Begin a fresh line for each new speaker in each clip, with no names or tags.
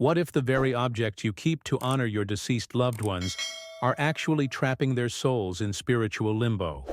What if the very objects you keep to honor your deceased loved ones are actually trapping their souls in spiritual limbo?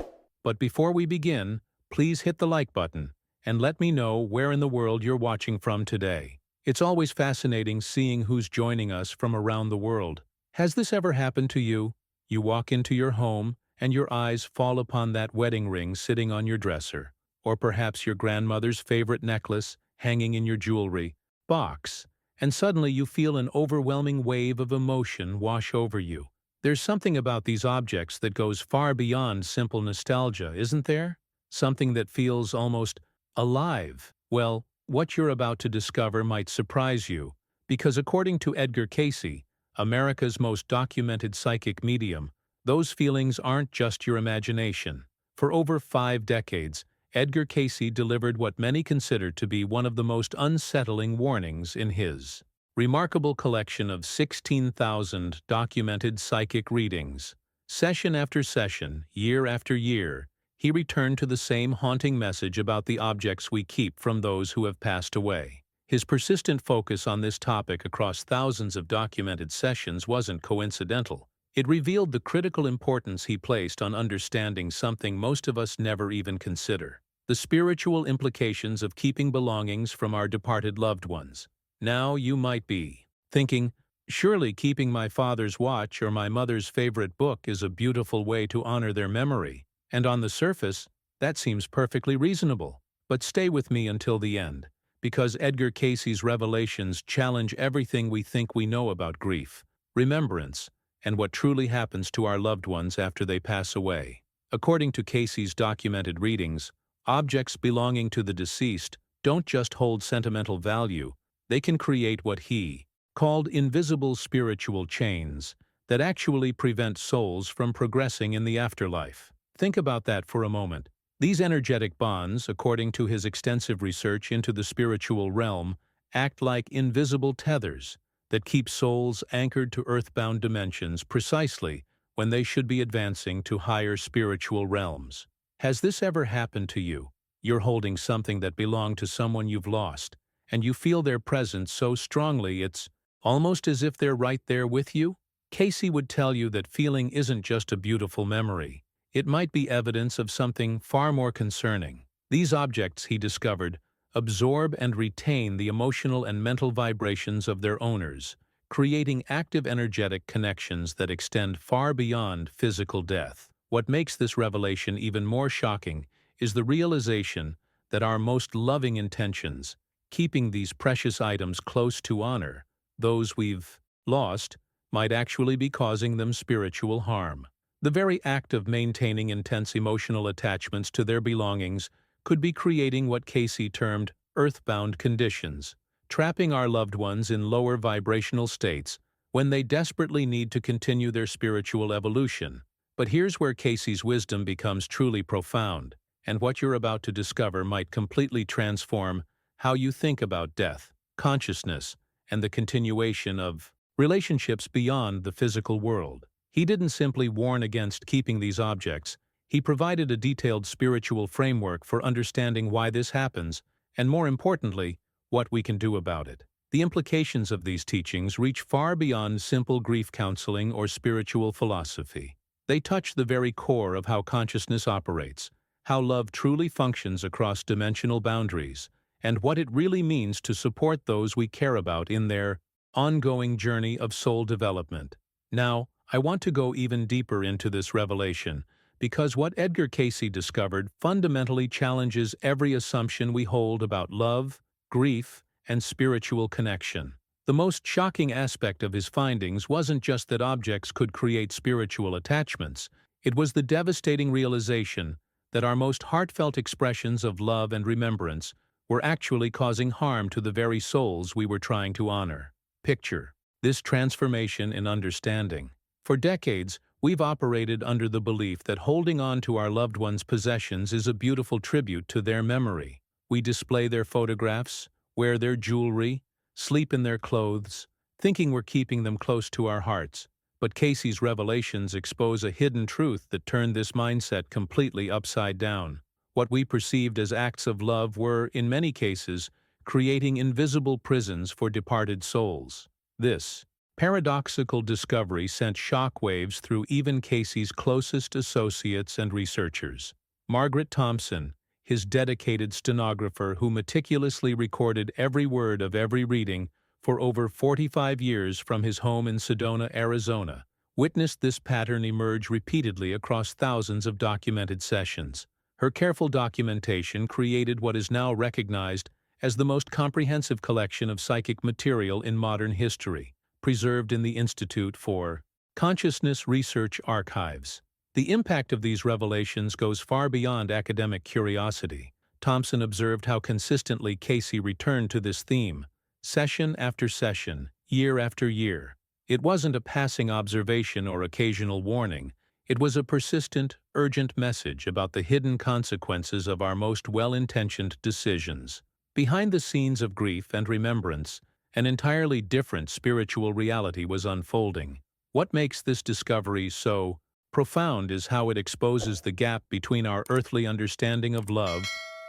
But before we begin, please hit the like button and let me know where in the world you're watching from today. It's always fascinating seeing who's joining us from around the world. Has this ever happened to you? You walk into your home and your eyes fall upon that wedding ring sitting on your dresser, or perhaps your grandmother's favorite necklace hanging in your jewelry box, and suddenly you feel an overwhelming wave of emotion wash over you. There's something about these objects that goes far beyond simple nostalgia, isn't there? Something that feels almost alive. Well, what you're about to discover might surprise you, because according to Edgar Cayce, America's most documented psychic medium, those feelings aren't just your imagination. For over 5 decades, Edgar Cayce delivered what many consider to be one of the most unsettling warnings in his remarkable collection of 16,000 documented psychic readings. Session after session, year after year, he returned to the same haunting message about the objects we keep from those who have passed away. His persistent focus on this topic across thousands of documented sessions wasn't coincidental. It revealed the critical importance he placed on understanding something most of us never even consider: the spiritual implications of keeping belongings from our departed loved ones. Now you might be thinking, surely keeping my father's watch or my mother's favorite book is a beautiful way to honor their memory, and on the surface, that seems perfectly reasonable. But stay with me until the end, because Edgar Cayce's revelations challenge everything we think we know about grief, remembrance, and what truly happens to our loved ones after they pass away. According to Cayce's documented readings, objects belonging to the deceased don't just hold sentimental value, they can create what he called invisible spiritual chains that actually prevent souls from progressing in the afterlife. Think about that for a moment. These energetic bonds, according to his extensive research into the spiritual realm, act like invisible tethers that keep souls anchored to earthbound dimensions precisely when they should be advancing to higher spiritual realms. Has this ever happened to you? You're holding something that belonged to someone you've lost, and you feel their presence so strongly it's almost as if they're right there with you? Cayce would tell you that feeling isn't just a beautiful memory. It might be evidence of something far more concerning. These objects, he discovered, absorb and retain the emotional and mental vibrations of their owners, creating active energetic connections that extend far beyond physical death. What makes this revelation even more shocking is the realization that our most loving intentions, keeping these precious items close to honor those we've lost, might actually be causing them spiritual harm. The very act of maintaining intense emotional attachments to their belongings could be creating what Cayce termed earthbound conditions, trapping our loved ones in lower vibrational states when they desperately need to continue their spiritual evolution. But here's where Cayce's wisdom becomes truly profound, and what you're about to discover might completely transform how you think about death, consciousness, and the continuation of relationships beyond the physical world. He didn't simply warn against keeping these objects, he provided a detailed spiritual framework for understanding why this happens, and more importantly, what we can do about it. The implications of these teachings reach far beyond simple grief counseling or spiritual philosophy. They touch the very core of how consciousness operates, how love truly functions across dimensional boundaries, and what it really means to support those we care about in their ongoing journey of soul development. Now, I want to go even deeper into this revelation, because what Edgar Cayce discovered fundamentally challenges every assumption we hold about love, grief, and spiritual connection. The most shocking aspect of his findings wasn't just that objects could create spiritual attachments, it was the devastating realization that our most heartfelt expressions of love and remembrance were actually causing harm to the very souls we were trying to honor. Picture this transformation in understanding. For decades, we've operated under the belief that holding on to our loved ones' possessions is a beautiful tribute to their memory. We display their photographs, wear their jewelry, sleep in their clothes, thinking we're keeping them close to our hearts. But Cayce's revelations expose a hidden truth that turned this mindset completely upside down. What we perceived as acts of love were, in many cases, creating invisible prisons for departed souls. This paradoxical discovery sent shockwaves through even Cayce's closest associates and researchers. Margaret Thompson, his dedicated stenographer who meticulously recorded every word of every reading for over 45 years from his home in Sedona, Arizona, witnessed this pattern emerge repeatedly across thousands of documented sessions. Her careful documentation created what is now recognized as the most comprehensive collection of psychic material in modern history, preserved in the Institute for Consciousness Research Archives. The impact of these revelations goes far beyond academic curiosity. Thompson observed how consistently Cayce returned to this theme, session after session, year after year. It wasn't a passing observation or occasional warning. It was a persistent, urgent message about the hidden consequences of our most well-intentioned decisions. Behind the scenes of grief and remembrance, an entirely different spiritual reality was unfolding. What makes this discovery so profound is how it exposes the gap between our earthly understanding of love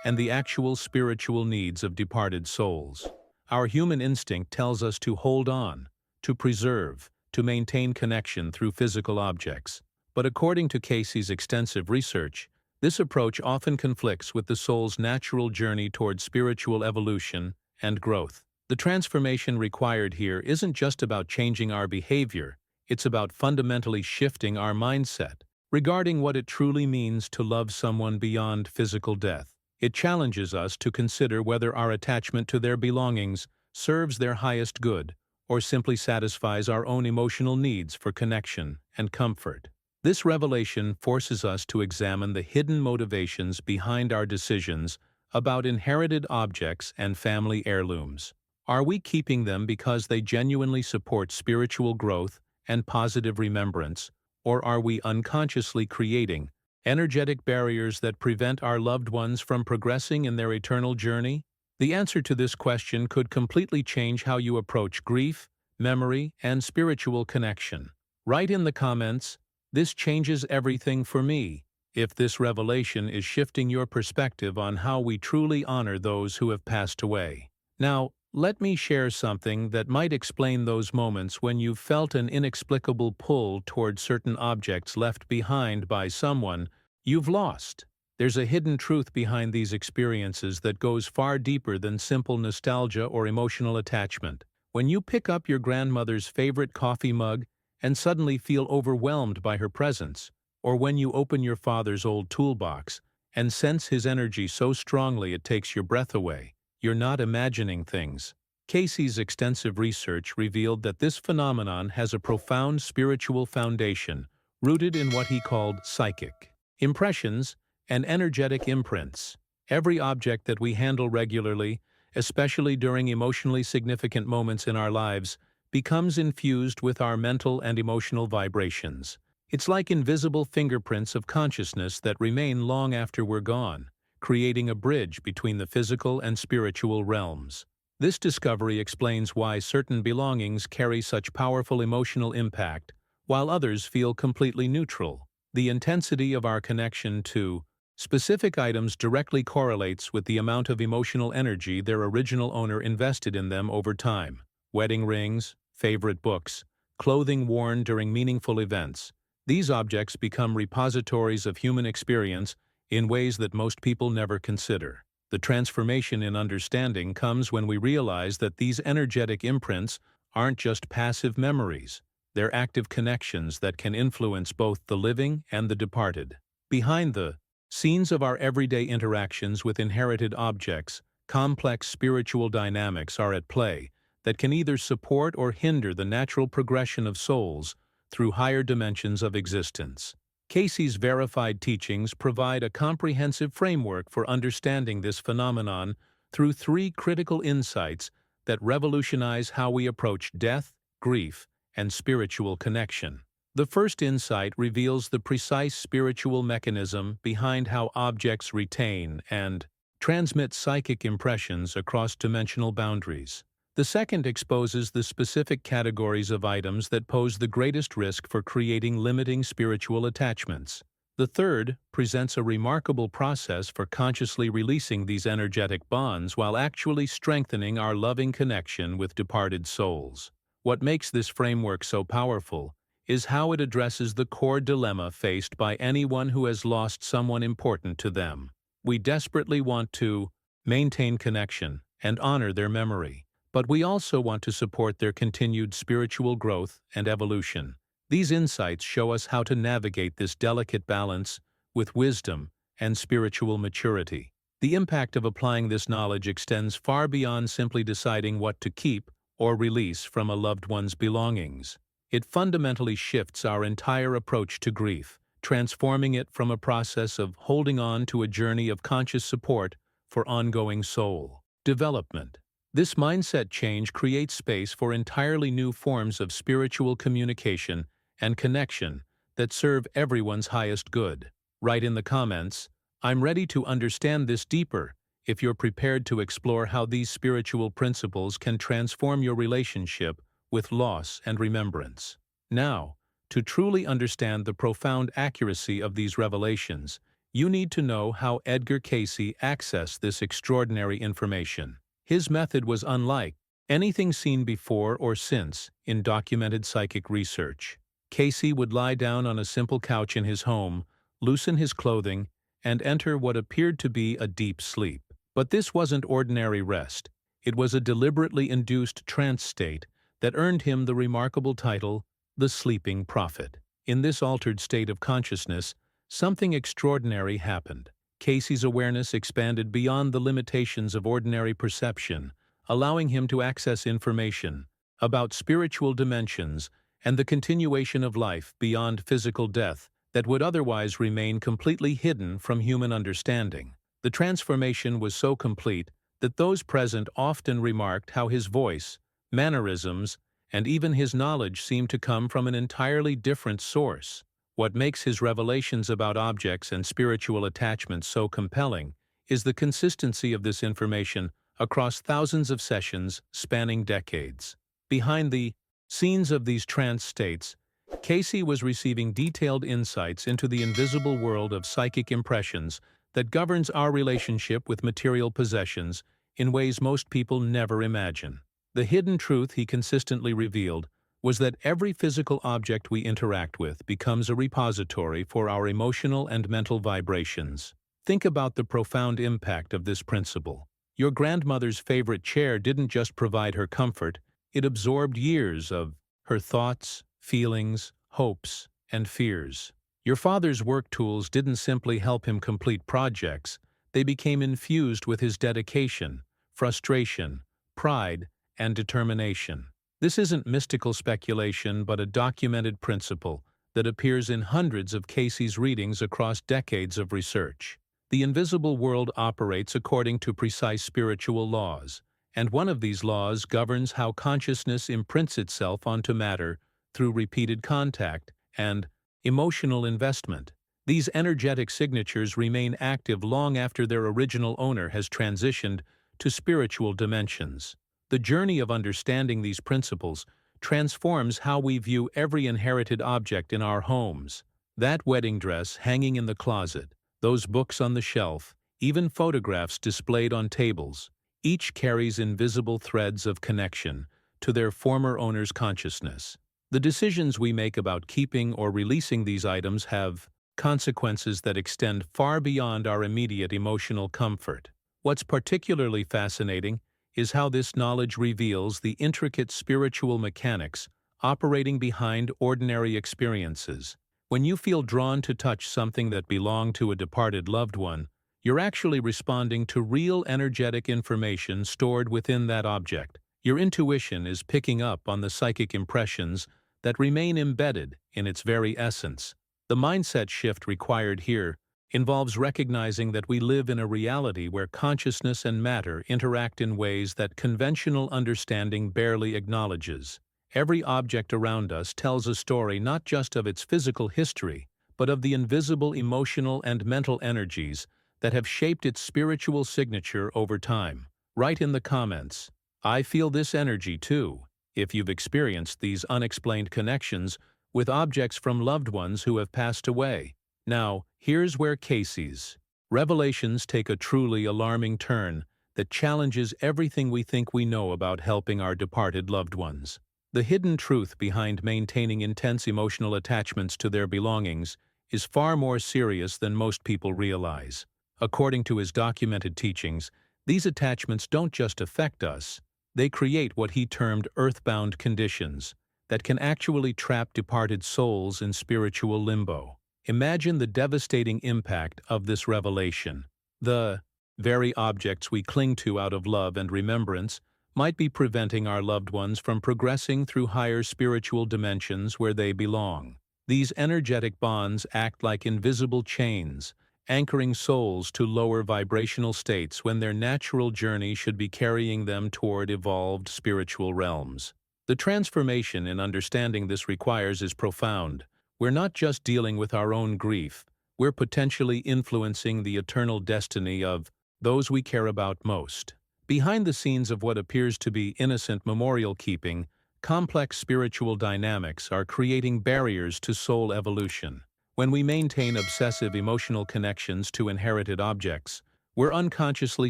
and the actual spiritual needs of departed souls. Our human instinct tells us to hold on, to preserve, to maintain connection through physical objects. But according to Cayce's extensive research, this approach often conflicts with the soul's natural journey toward spiritual evolution and growth. The transformation required here isn't just about changing our behavior, it's about fundamentally shifting our mindset regarding what it truly means to love someone beyond physical death. It challenges us to consider whether our attachment to their belongings serves their highest good or simply satisfies our own emotional needs for connection and comfort. This revelation forces us to examine the hidden motivations behind our decisions about inherited objects and family heirlooms. Are we keeping them because they genuinely support spiritual growth and positive remembrance, or are we unconsciously creating energetic barriers that prevent our loved ones from progressing in their eternal journey? The answer to this question could completely change how you approach grief, memory, and spiritual connection. Write in the comments, "This changes everything for me," if this revelation is shifting your perspective on how we truly honor those who have passed away. Now, let me share something that might explain those moments when you've felt an inexplicable pull toward certain objects left behind by someone you've lost. There's a hidden truth behind these experiences that goes far deeper than simple nostalgia or emotional attachment. When you pick up your grandmother's favorite coffee mug and suddenly feel overwhelmed by her presence, or when you open your father's old toolbox and sense his energy so strongly it takes your breath away, you're not imagining things. Cayce's extensive research revealed that this phenomenon has a profound spiritual foundation, rooted in what he called psychic impressions and energetic imprints. Every object that we handle regularly, especially during emotionally significant moments in our lives, becomes infused with our mental and emotional vibrations. It's like invisible fingerprints of consciousness that remain long after we're gone, creating a bridge between the physical and spiritual realms. This discovery explains why certain belongings carry such powerful emotional impact, while others feel completely neutral. The intensity of our connection to specific items directly correlates with the amount of emotional energy their original owner invested in them over time. Wedding rings, favorite books, clothing worn during meaningful events. These objects become repositories of human experience in ways that most people never consider. The transformation in understanding comes when we realize that these energetic imprints aren't just passive memories. They're active connections that can influence both the living and the departed. Behind the scenes of our everyday interactions with inherited objects, complex spiritual dynamics are at play that can either support or hinder the natural progression of souls through higher dimensions of existence. Cayce's verified teachings provide a comprehensive framework for understanding this phenomenon through three critical insights that revolutionize how we approach death, grief, and spiritual connection. The first insight reveals the precise spiritual mechanism behind how objects retain and transmit psychic impressions across dimensional boundaries. The second exposes the specific categories of items that pose the greatest risk for creating limiting spiritual attachments. The third presents a remarkable process for consciously releasing these energetic bonds while actually strengthening our loving connection with departed souls. What makes this framework so powerful is how it addresses the core dilemma faced by anyone who has lost someone important to them. We desperately want to maintain connection and honor their memory, but we also want to support their continued spiritual growth and evolution. These insights show us how to navigate this delicate balance with wisdom and spiritual maturity. The impact of applying this knowledge extends far beyond simply deciding what to keep or release from a loved one's belongings. It fundamentally shifts our entire approach to grief, transforming it from a process of holding on to a journey of conscious support for ongoing soul development. This mindset change creates space for entirely new forms of spiritual communication and connection that serve everyone's highest good. Write in the comments, "I'm ready to understand this deeper," if you're prepared to explore how these spiritual principles can transform your relationship with loss and remembrance. Now, to truly understand the profound accuracy of these revelations, you need to know how Edgar Cayce accessed this extraordinary information. His method was unlike anything seen before or since in documented psychic research. Cayce would lie down on a simple couch in his home, loosen his clothing, and enter what appeared to be a deep sleep. But this wasn't ordinary rest. It was a deliberately induced trance state that earned him the remarkable title, the Sleeping Prophet. In this altered state of consciousness, something extraordinary happened. Cayce's awareness expanded beyond the limitations of ordinary perception, allowing him to access information about spiritual dimensions and the continuation of life beyond physical death that would otherwise remain completely hidden from human understanding. The transformation was so complete that those present often remarked how his voice, mannerisms, and even his knowledge seemed to come from an entirely different source. What makes his revelations about objects and spiritual attachments so compelling is the consistency of this information across thousands of sessions spanning decades. Behind the scenes of these trance states, Cayce was receiving detailed insights into the invisible world of psychic impressions that governs our relationship with material possessions in ways most people never imagine. The hidden truth he consistently revealed was that every physical object we interact with becomes a repository for our emotional and mental vibrations. Think about the profound impact of this principle. Your grandmother's favorite chair didn't just provide her comfort, it absorbed years of her thoughts, feelings, hopes, and fears. Your father's work tools didn't simply help him complete projects, they became infused with his dedication, frustration, pride, and determination. This isn't mystical speculation but a documented principle that appears in hundreds of Cayce's readings across decades of research. The invisible world operates according to precise spiritual laws, and one of these laws governs how consciousness imprints itself onto matter through repeated contact and emotional investment. These energetic signatures remain active long after their original owner has transitioned to spiritual dimensions. The journey of understanding these principles transforms how we view every inherited object in our homes. That wedding dress hanging in the closet, those books on the shelf, even photographs displayed on tables, each carries invisible threads of connection to their former owner's consciousness. The decisions we make about keeping or releasing these items have consequences that extend far beyond our immediate emotional comfort. What's particularly fascinating is how this knowledge reveals the intricate spiritual mechanics operating behind ordinary experiences. When you feel drawn to touch something that belonged to a departed loved one, you're actually responding to real energetic information stored within that object. Your intuition is picking up on the psychic impressions that remain embedded in its very essence. The mindset shift required here involves recognizing that we live in a reality where consciousness and matter interact in ways that conventional understanding barely acknowledges. Every object around us tells a story not just of its physical history, but of the invisible emotional and mental energies that have shaped its spiritual signature over time. Write in the comments, "I feel this energy too," if you've experienced these unexplained connections with objects from loved ones who have passed away. Now, here's where Cayce's revelations take a truly alarming turn that challenges everything we think we know about helping our departed loved ones. The hidden truth behind maintaining intense emotional attachments to their belongings is far more serious than most people realize. According to his documented teachings, these attachments don't just affect us, they create what he termed earthbound conditions that can actually trap departed souls in spiritual limbo. Imagine the devastating impact of this revelation. The very objects we cling to out of love and remembrance might be preventing our loved ones from progressing through higher spiritual dimensions where they belong. These energetic bonds act like invisible chains, anchoring souls to lower vibrational states when their natural journey should be carrying them toward evolved spiritual realms. The transformation in understanding this requires is profound. We're not just dealing with our own grief, we're potentially influencing the eternal destiny of those we care about most. Behind the scenes of what appears to be innocent memorial keeping, complex spiritual dynamics are creating barriers to soul evolution. When we maintain obsessive emotional connections to inherited objects, we're unconsciously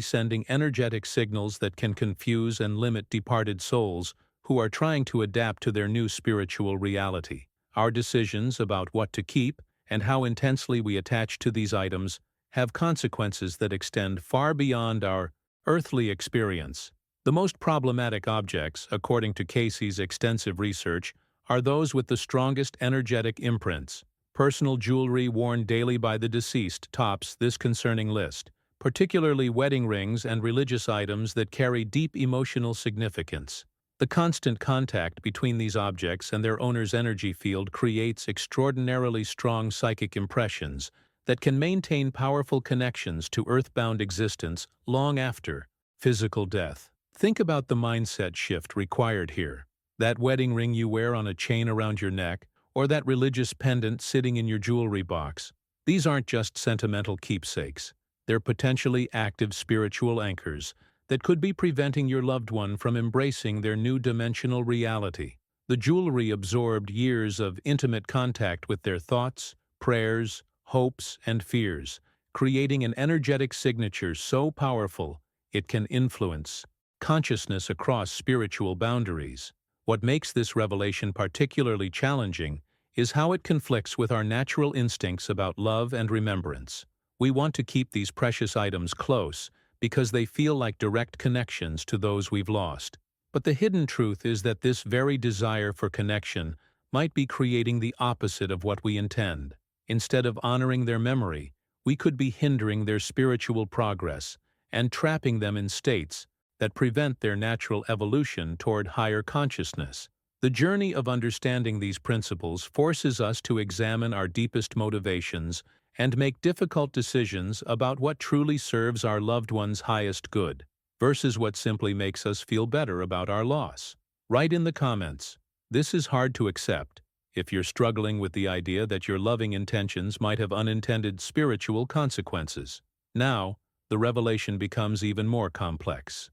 sending energetic signals that can confuse and limit departed souls who are trying to adapt to their new spiritual reality. Our decisions about what to keep and how intensely we attach to these items have consequences that extend far beyond our earthly experience. The most problematic objects, according to Cayce's extensive research, are those with the strongest energetic imprints. Personal jewelry worn daily by the deceased tops this concerning list, particularly wedding rings and religious items that carry deep emotional significance. The constant contact between these objects and their owner's energy field creates extraordinarily strong psychic impressions that can maintain powerful connections to earthbound existence long after physical death. Think about the mindset shift required here. That wedding ring you wear on a chain around your neck, or that religious pendant sitting in your jewelry box. These aren't just sentimental keepsakes. They're potentially active spiritual anchors that could be preventing your loved one from embracing their new dimensional reality. The jewelry absorbed years of intimate contact with their thoughts, prayers, hopes, and fears, creating an energetic signature so powerful it can influence consciousness across spiritual boundaries. What makes this revelation particularly challenging is how it conflicts with our natural instincts about love and remembrance. We want to keep these precious items close because they feel like direct connections to those we've lost. But the hidden truth is that this very desire for connection might be creating the opposite of what we intend. Instead of honoring their memory, we could be hindering their spiritual progress and trapping them in states that prevent their natural evolution toward higher consciousness. The journey of understanding these principles forces us to examine our deepest motivations and make difficult decisions about what truly serves our loved one's highest good, versus what simply makes us feel better about our loss. Write in the comments, "This is hard to accept," if you're struggling with the idea that your loving intentions might have unintended spiritual consequences. Now, the revelation becomes even more complex.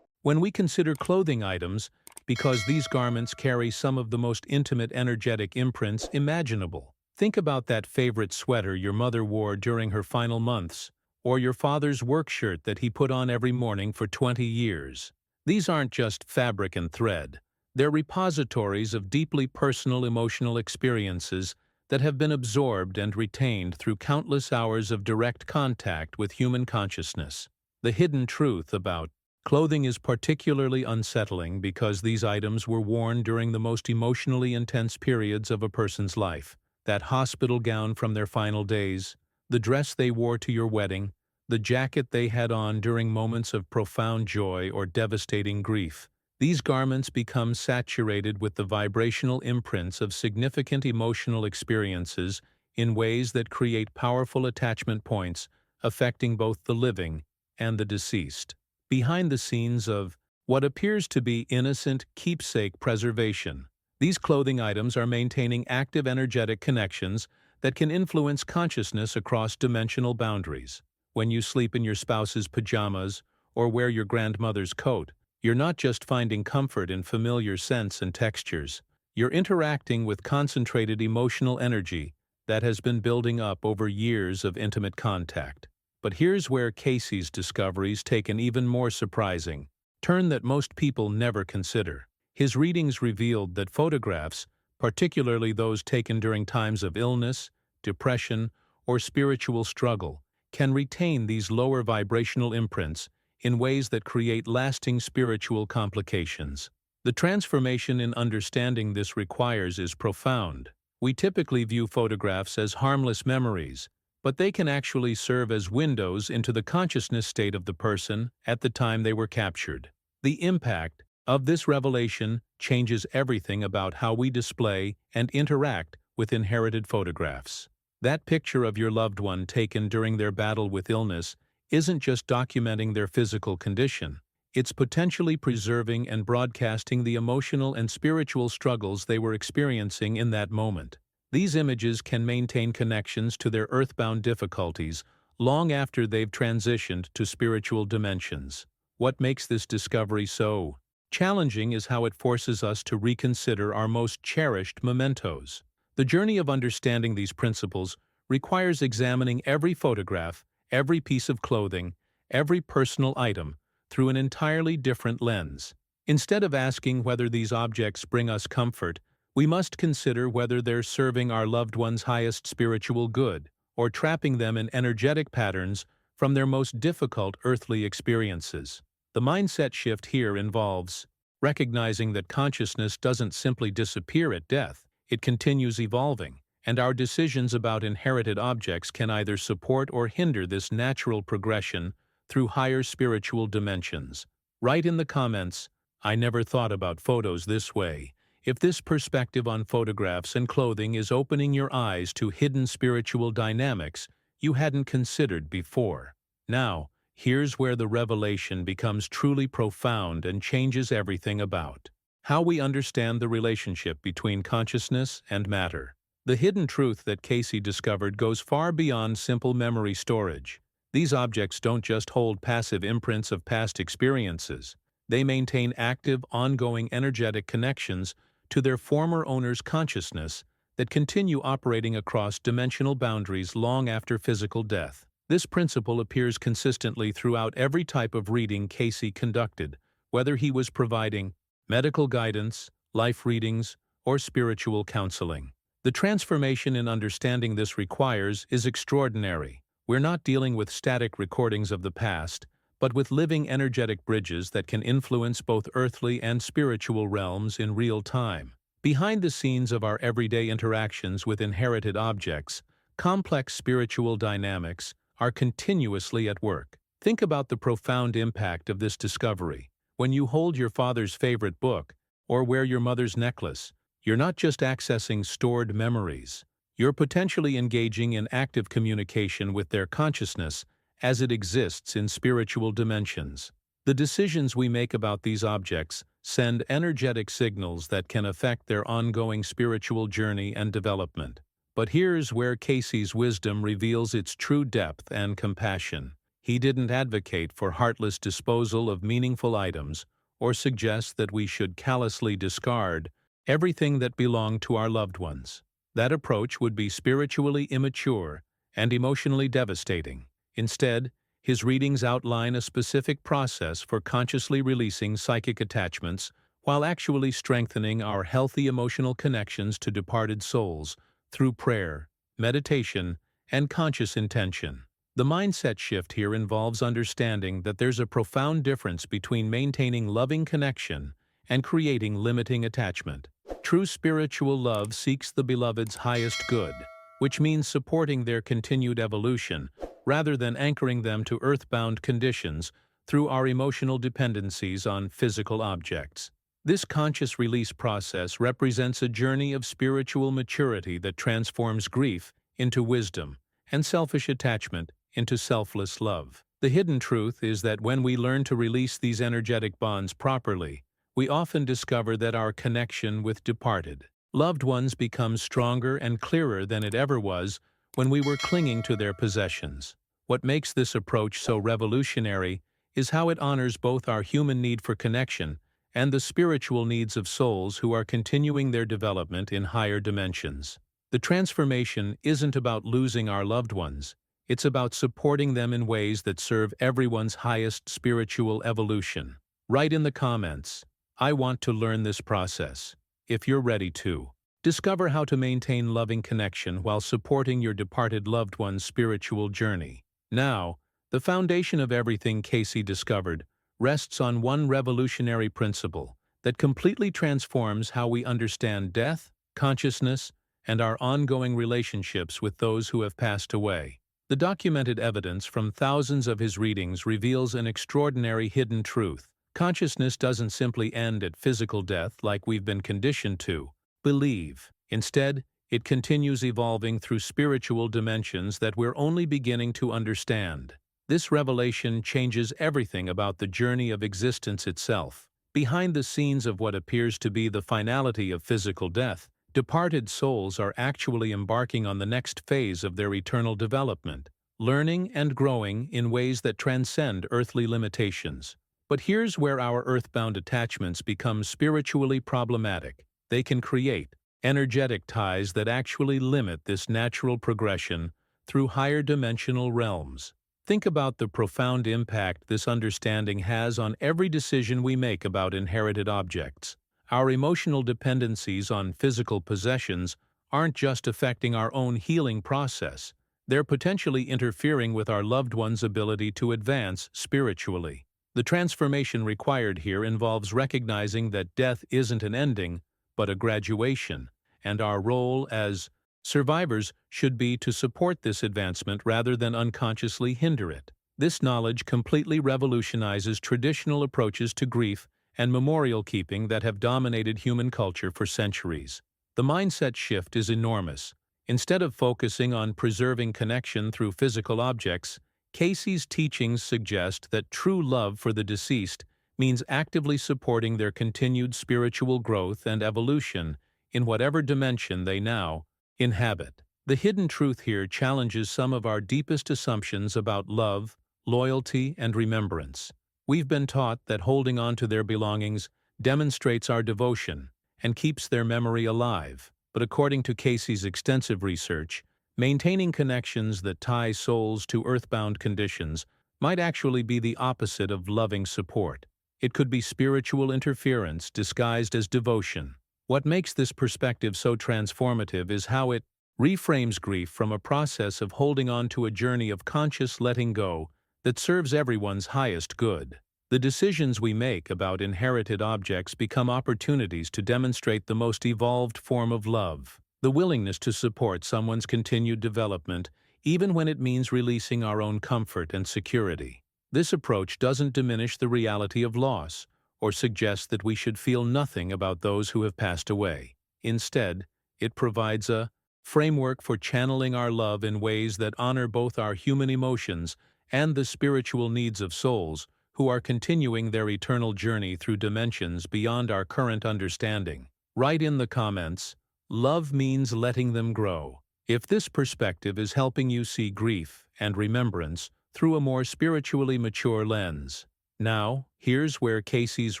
When we consider clothing items, because these garments carry some of the most intimate energetic imprints imaginable. Think about that favorite sweater your mother wore during her final months, or your father's work shirt that he put on every morning for 20 years. These aren't just fabric and thread. They're repositories of deeply personal emotional experiences that have been absorbed and retained through countless hours of direct contact with human consciousness. The hidden truth about clothing is particularly unsettling because these items were worn during the most emotionally intense periods of a person's life. That hospital gown from their final days, the dress they wore to your wedding, the jacket they had on during moments of profound joy or devastating grief. These garments become saturated with the vibrational imprints of significant emotional experiences in ways that create powerful attachment points affecting both the living and the deceased. Behind the scenes of what appears to be innocent keepsake preservation, these clothing items are maintaining active energetic connections that can influence consciousness across dimensional boundaries. When you sleep in your spouse's pajamas or wear your grandmother's coat, you're not just finding comfort in familiar scents and textures. You're interacting with concentrated emotional energy that has been building up over years of intimate contact. But here's where Cayce's discoveries take an even more surprising turn that most people never consider. His readings revealed that photographs, particularly those taken during times of illness, depression, or spiritual struggle, can retain these lower vibrational imprints in ways that create lasting spiritual complications. The transformation in understanding this requires is profound. We typically view photographs as harmless memories, but they can actually serve as windows into the consciousness state of the person at the time they were captured. The impact of this revelation changes everything about how we display and interact with inherited photographs. That picture of your loved one taken during their battle with illness isn't just documenting their physical condition. It's potentially preserving and broadcasting the emotional and spiritual struggles they were experiencing in that moment. These images can maintain connections to their earthbound difficulties long after they've transitioned to spiritual dimensions. What makes this discovery so challenging is how it forces us to reconsider our most cherished mementos. The journey of understanding these principles requires examining every photograph, every piece of clothing, every personal item through an entirely different lens. Instead of asking whether these objects bring us comfort, we must consider whether they're serving our loved one's highest spiritual good or trapping them in energetic patterns from their most difficult earthly experiences. The mindset shift here involves recognizing that consciousness doesn't simply disappear at death, it continues evolving, and our decisions about inherited objects can either support or hinder this natural progression through higher spiritual dimensions. Write in the comments, "I never thought about photos this way," if this perspective on photographs and clothing is opening your eyes to hidden spiritual dynamics you hadn't considered before. Now, here's where the revelation becomes truly profound and changes everything about how we understand the relationship between consciousness and matter. The hidden truth that Cayce discovered goes far beyond simple memory storage. These objects don't just hold passive imprints of past experiences. They maintain active, ongoing energetic connections to their former owner's consciousness that continue operating across dimensional boundaries long after physical death. This principle appears consistently throughout every type of reading Cayce conducted, whether he was providing medical guidance, life readings, or spiritual counseling. The transformation in understanding this requires is extraordinary. We're not dealing with static recordings of the past, but with living energetic bridges that can influence both earthly and spiritual realms in real time. Behind the scenes of our everyday interactions with inherited objects, complex spiritual dynamics are continuously at work. Think about the profound impact of this discovery. When you hold your father's favorite book or wear your mother's necklace, you're not just accessing stored memories. You're potentially engaging in active communication with their consciousness as it exists in spiritual dimensions. The decisions we make about these objects send energetic signals that can affect their ongoing spiritual journey and development. But here's where Cayce's wisdom reveals its true depth and compassion. He didn't advocate for heartless disposal of meaningful items or suggest that we should callously discard everything that belonged to our loved ones. That approach would be spiritually immature and emotionally devastating. Instead, his readings outline a specific process for consciously releasing psychic attachments while actually strengthening our healthy emotional connections to departed souls through prayer, meditation, and conscious intention. The mindset shift here involves understanding that there's a profound difference between maintaining loving connection and creating limiting attachment. True spiritual love seeks the beloved's highest good, which means supporting their continued evolution rather than anchoring them to earthbound conditions through our emotional dependencies on physical objects. This conscious release process represents a journey of spiritual maturity that transforms grief into wisdom and selfish attachment into selfless love. The hidden truth is that when we learn to release these energetic bonds properly, we often discover that our connection with departed loved ones becomes stronger and clearer than it ever was when we were clinging to their possessions. What makes this approach so revolutionary is how it honors both our human need for connection and the spiritual needs of souls who are continuing their development in higher dimensions. The transformation isn't about losing our loved ones. It's about supporting them in ways that serve everyone's highest spiritual evolution. Write in the comments, I want to learn this process. If you're ready to, discover how to maintain loving connection while supporting your departed loved one's spiritual journey. Now, the foundation of everything Cayce discovered rests on one revolutionary principle that completely transforms how we understand death, consciousness, and our ongoing relationships with those who have passed away. The documented evidence from thousands of his readings reveals an extraordinary hidden truth. Consciousness doesn't simply end at physical death like we've been conditioned to believe. Instead, it continues evolving through spiritual dimensions that we're only beginning to understand. This revelation changes everything about the journey of existence itself. Behind the scenes of what appears to be the finality of physical death, departed souls are actually embarking on the next phase of their eternal development, learning and growing in ways that transcend earthly limitations. But here's where our earthbound attachments become spiritually problematic. They can create energetic ties that actually limit this natural progression through higher dimensional realms. Think about the profound impact this understanding has on every decision we make about inherited objects. Our emotional dependencies on physical possessions aren't just affecting our own healing process, they're potentially interfering with our loved one's ability to advance spiritually. The transformation required here involves recognizing that death isn't an ending, but a graduation, and our role as survivors should be to support this advancement rather than unconsciously hinder it. This knowledge completely revolutionizes traditional approaches to grief and memorial keeping that have dominated human culture for centuries. The mindset shift is enormous. Instead of focusing on preserving connection through physical objects, Cayce's teachings suggest that true love for the deceased means actively supporting their continued spiritual growth and evolution in whatever dimension they now inhabit. The hidden truth here challenges some of our deepest assumptions about love, loyalty, and remembrance. We've been taught that holding on to their belongings demonstrates our devotion and keeps their memory alive. But according to Cayce's extensive research, maintaining connections that tie souls to earthbound conditions might actually be the opposite of loving support. It could be spiritual interference disguised as devotion. What makes this perspective so transformative is how it reframes grief from a process of holding on to a journey of conscious letting go that serves everyone's highest good. The decisions we make about inherited objects become opportunities to demonstrate the most evolved form of love, the willingness to support someone's continued development, even when it means releasing our own comfort and security. This approach doesn't diminish the reality of loss, or suggest that we should feel nothing about those who have passed away. Instead, it provides a framework for channeling our love in ways that honor both our human emotions and the spiritual needs of souls who are continuing their eternal journey through dimensions beyond our current understanding. Write in the comments, "Love means letting them grow," if this perspective is helping you see grief and remembrance through a more spiritually mature lens. Now, here's where Cayce's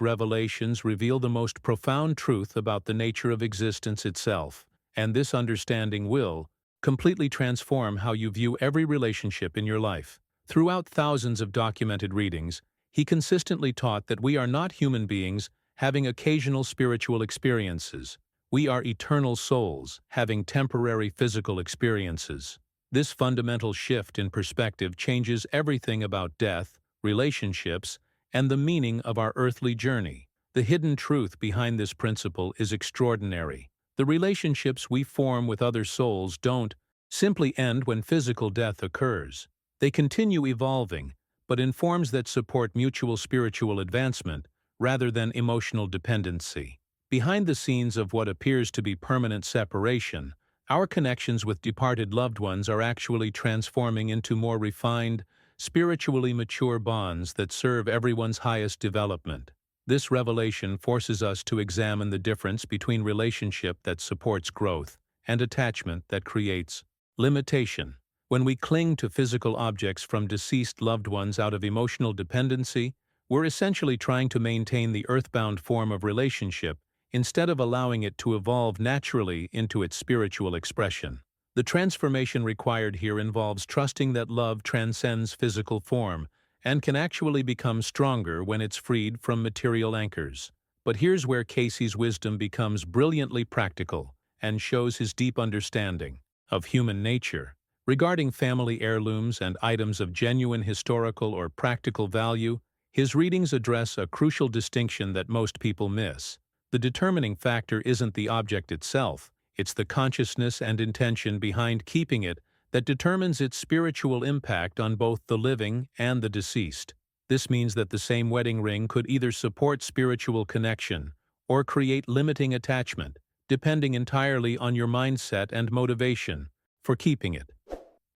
revelations reveal the most profound truth about the nature of existence itself, and this understanding will completely transform how you view every relationship in your life. Throughout thousands of documented readings, he consistently taught that we are not human beings having occasional spiritual experiences. We are eternal souls having temporary physical experiences. This fundamental shift in perspective changes everything about death, relationships, and the meaning of our earthly journey. The hidden truth behind this principle is extraordinary. The relationships we form with other souls don't simply end when physical death occurs. They continue evolving, but in forms that support mutual spiritual advancement rather than emotional dependency. Behind the scenes of what appears to be permanent separation, our connections with departed loved ones are actually transforming into more refined, spiritually mature bonds that serve everyone's highest development. This revelation forces us to examine the difference between relationship that supports growth and attachment that creates limitation. When we cling to physical objects from deceased loved ones out of emotional dependency, we're essentially trying to maintain the earthbound form of relationship instead of allowing it to evolve naturally into its spiritual expression. The transformation required here involves trusting that love transcends physical form and can actually become stronger when it's freed from material anchors. But here's where Cayce's wisdom becomes brilliantly practical and shows his deep understanding of human nature. Regarding family heirlooms and items of genuine historical or practical value, his readings address a crucial distinction that most people miss. The determining factor isn't the object itself, it's the consciousness and intention behind keeping it that determines its spiritual impact on both the living and the deceased. This means that the same wedding ring could either support spiritual connection or create limiting attachment, depending entirely on your mindset and motivation for keeping it.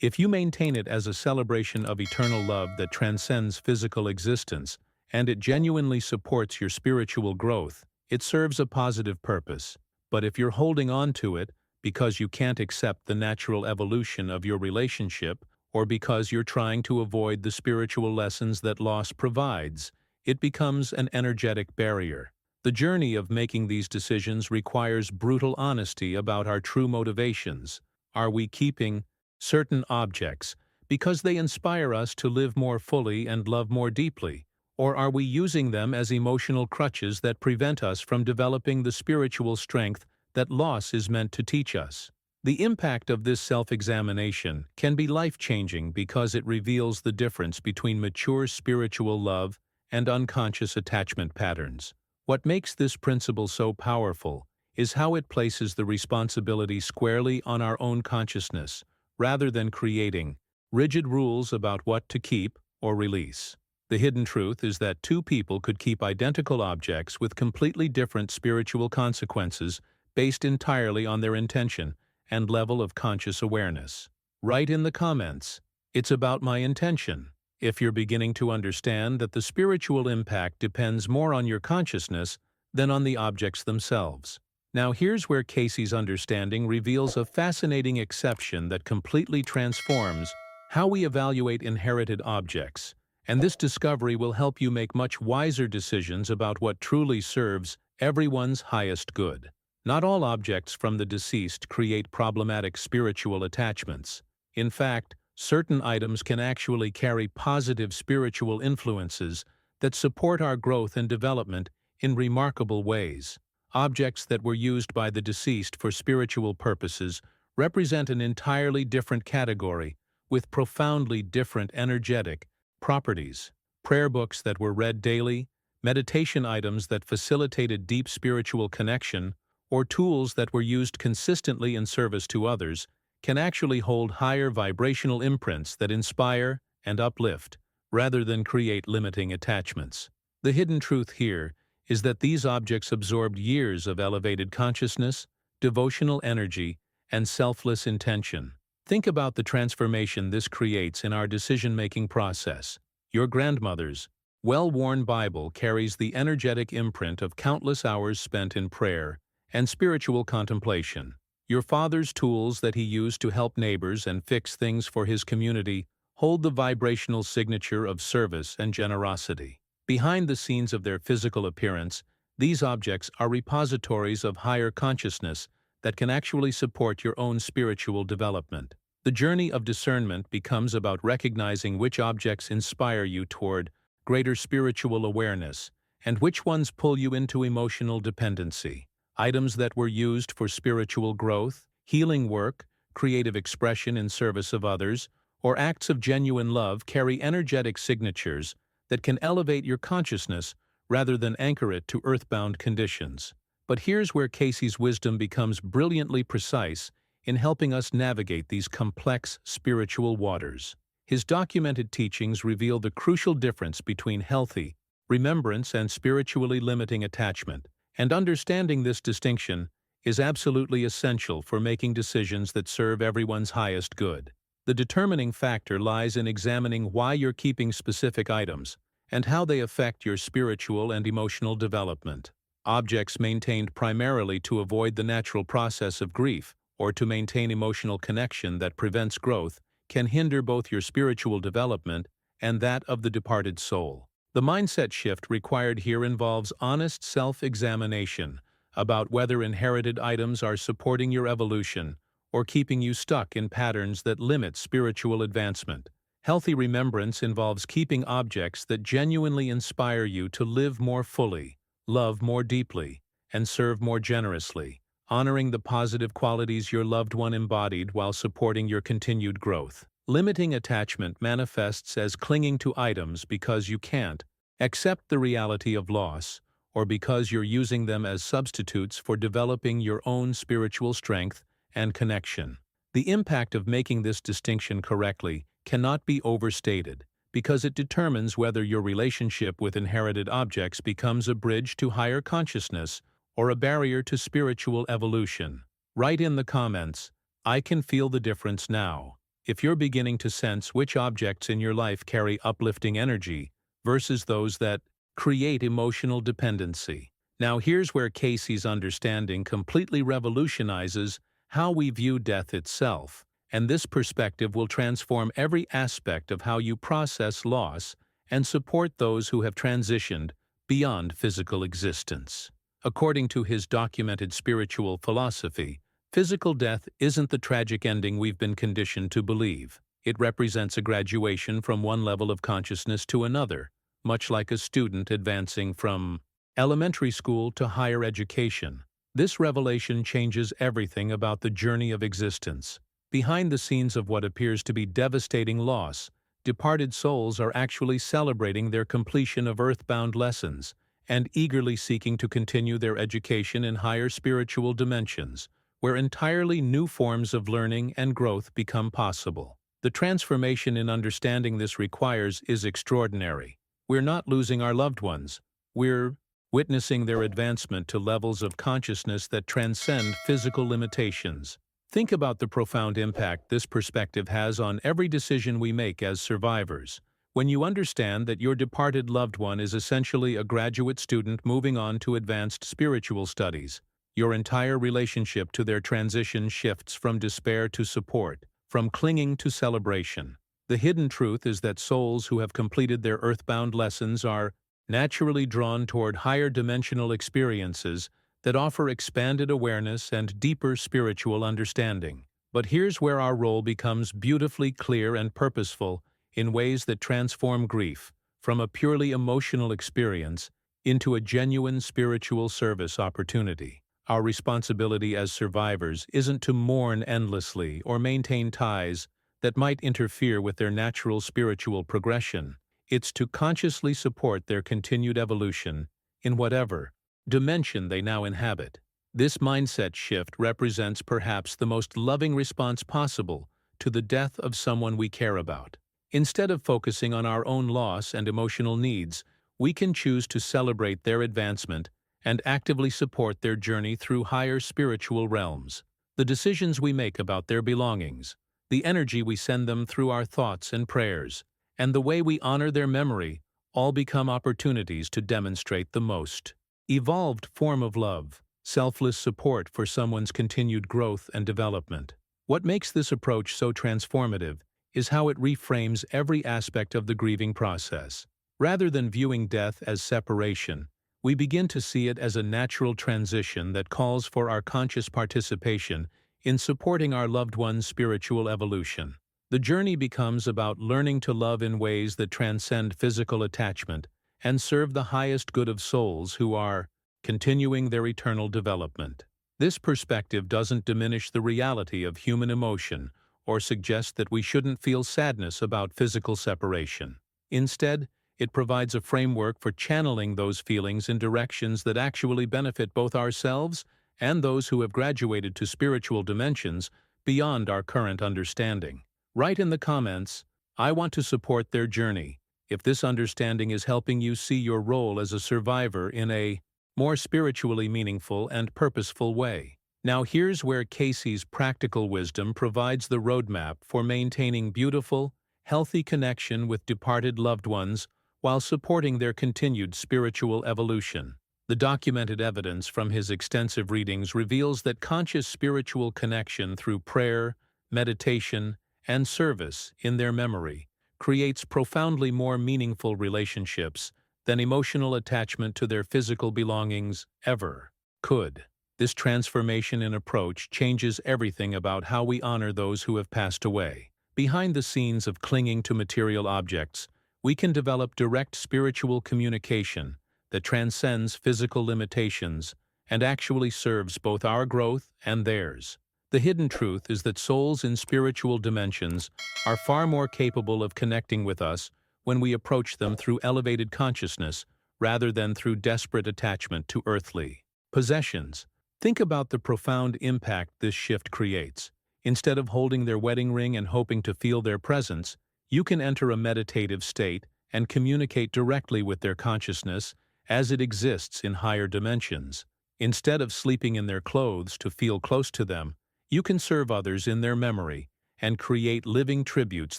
If you maintain it as a celebration of eternal love that transcends physical existence, and it genuinely supports your spiritual growth, it serves a positive purpose. But if you're holding on to it because you can't accept the natural evolution of your relationship, or because you're trying to avoid the spiritual lessons that loss provides, it becomes an energetic barrier. The journey of making these decisions requires brutal honesty about our true motivations. Are we keeping certain objects because they inspire us to live more fully and love more deeply? Or are we using them as emotional crutches that prevent us from developing the spiritual strength that loss is meant to teach us? The impact of this self-examination can be life-changing because it reveals the difference between mature spiritual love and unconscious attachment patterns. What makes this principle so powerful is how it places the responsibility squarely on our own consciousness, rather than creating rigid rules about what to keep or release. The hidden truth is that two people could keep identical objects with completely different spiritual consequences based entirely on their intention and level of conscious awareness. Write in the comments, "It's about my intention," if you're beginning to understand that the spiritual impact depends more on your consciousness than on the objects themselves. Now here's where Cayce's understanding reveals a fascinating exception that completely transforms how we evaluate inherited objects, and this discovery will help you make much wiser decisions about what truly serves everyone's highest good. Not all objects from the deceased create problematic spiritual attachments. In fact, certain items can actually carry positive spiritual influences that support our growth and development in remarkable ways. Objects that were used by the deceased for spiritual purposes represent an entirely different category with profoundly different energetic properties. Prayer books that were read daily, meditation items that facilitated deep spiritual connection, or tools that were used consistently in service to others can actually hold higher vibrational imprints that inspire and uplift, rather than create limiting attachments. The hidden truth here is that these objects absorbed years of elevated consciousness, devotional energy, and selfless intention. Think about the transformation this creates in our decision-making process. Your grandmother's well-worn Bible carries the energetic imprint of countless hours spent in prayer and spiritual contemplation. Your father's tools that he used to help neighbors and fix things for his community hold the vibrational signature of service and generosity. Behind the scenes of their physical appearance, these objects are repositories of higher consciousness that can actually support your own spiritual development. The journey of discernment becomes about recognizing which objects inspire you toward greater spiritual awareness and which ones pull you into emotional dependency. Items that were used for spiritual growth, healing work, creative expression in service of others, or acts of genuine love carry energetic signatures that can elevate your consciousness rather than anchor it to earthbound conditions. But here's where Cayce's wisdom becomes brilliantly precise in helping us navigate these complex spiritual waters. His documented teachings reveal the crucial difference between healthy remembrance and spiritually limiting attachment, and understanding this distinction is absolutely essential for making decisions that serve everyone's highest good. The determining factor lies in examining why you're keeping specific items and how they affect your spiritual and emotional development. Objects maintained primarily to avoid the natural process of grief or to maintain emotional connection that prevents growth can hinder both your spiritual development and that of the departed soul. The mindset shift required here involves honest self-examination about whether inherited items are supporting your evolution or keeping you stuck in patterns that limit spiritual advancement. Healthy remembrance involves keeping objects that genuinely inspire you to live more fully, love more deeply, and serve more generously, honoring the positive qualities your loved one embodied while supporting your continued growth. Limiting attachment manifests as clinging to items because you can't accept the reality of loss, or because you're using them as substitutes for developing your own spiritual strength and connection. The impact of making this distinction correctly cannot be overstated, because it determines whether your relationship with inherited objects becomes a bridge to higher consciousness or a barrier to spiritual evolution. Write in the comments, "I can feel the difference now," if you're beginning to sense which objects in your life carry uplifting energy versus those that create emotional dependency. Now here's where Cayce's understanding completely revolutionizes how we view death itself, and this perspective will transform every aspect of how you process loss and support those who have transitioned beyond physical existence. According to his documented spiritual philosophy, physical death isn't the tragic ending we've been conditioned to believe. It represents a graduation from one level of consciousness to another, much like a student advancing from elementary school to higher education. This revelation changes everything about the journey of existence. Behind the scenes of what appears to be devastating loss, departed souls are actually celebrating their completion of earthbound lessons and eagerly seeking to continue their education in higher spiritual dimensions, where entirely new forms of learning and growth become possible. The transformation in understanding this requires is extraordinary. We're not losing our loved ones. We're witnessing their advancement to levels of consciousness that transcend physical limitations. Think about the profound impact this perspective has on every decision we make as survivors. When you understand that your departed loved one is essentially a graduate student moving on to advanced spiritual studies, your entire relationship to their transition shifts from despair to support, from clinging to celebration. The hidden truth is that souls who have completed their earthbound lessons are naturally drawn toward higher dimensional experiences that offer expanded awareness and deeper spiritual understanding. But here's where our role becomes beautifully clear and purposeful in ways that transform grief from a purely emotional experience into a genuine spiritual service opportunity. Our responsibility as survivors isn't to mourn endlessly or maintain ties that might interfere with their natural spiritual progression. It's to consciously support their continued evolution in whatever dimension they now inhabit. This mindset shift represents perhaps the most loving response possible to the death of someone we care about. Instead of focusing on our own loss and emotional needs, we can choose to celebrate their advancement and actively support their journey through higher spiritual realms. The decisions we make about their belongings, the energy we send them through our thoughts and prayers, and the way we honor their memory all become opportunities to demonstrate the most evolved form of love, selfless support for someone's continued growth and development. What makes this approach so transformative is how it reframes every aspect of the grieving process. Rather than viewing death as separation, we begin to see it as a natural transition that calls for our conscious participation in supporting our loved one's spiritual evolution. The journey becomes about learning to love in ways that transcend physical attachment and serve the highest good of souls who are continuing their eternal development. This perspective doesn't diminish the reality of human emotion or suggest that we shouldn't feel sadness about physical separation. Instead, it provides a framework for channeling those feelings in directions that actually benefit both ourselves and those who have graduated to spiritual dimensions beyond our current understanding. Write in the comments, "I want to support their journey," if this understanding is helping you see your role as a survivor in a more spiritually meaningful and purposeful way. Now here's where Cayce's practical wisdom provides the roadmap for maintaining beautiful, healthy connection with departed loved ones while supporting their continued spiritual evolution. The documented evidence from his extensive readings reveals that conscious spiritual connection through prayer, meditation, and service in their memory creates profoundly more meaningful relationships than emotional attachment to their physical belongings ever could. This transformation in approach changes everything about how we honor those who have passed away. Behind the scenes of clinging to material objects, we can develop direct spiritual communication that transcends physical limitations and actually serves both our growth and theirs. The hidden truth is that souls in spiritual dimensions are far more capable of connecting with us when we approach them through elevated consciousness rather than through desperate attachment to earthly possessions. Think about the profound impact this shift creates. Instead of holding their wedding ring and hoping to feel their presence, you can enter a meditative state and communicate directly with their consciousness as it exists in higher dimensions. Instead of sleeping in their clothes to feel close to them, you can serve others in their memory and create living tributes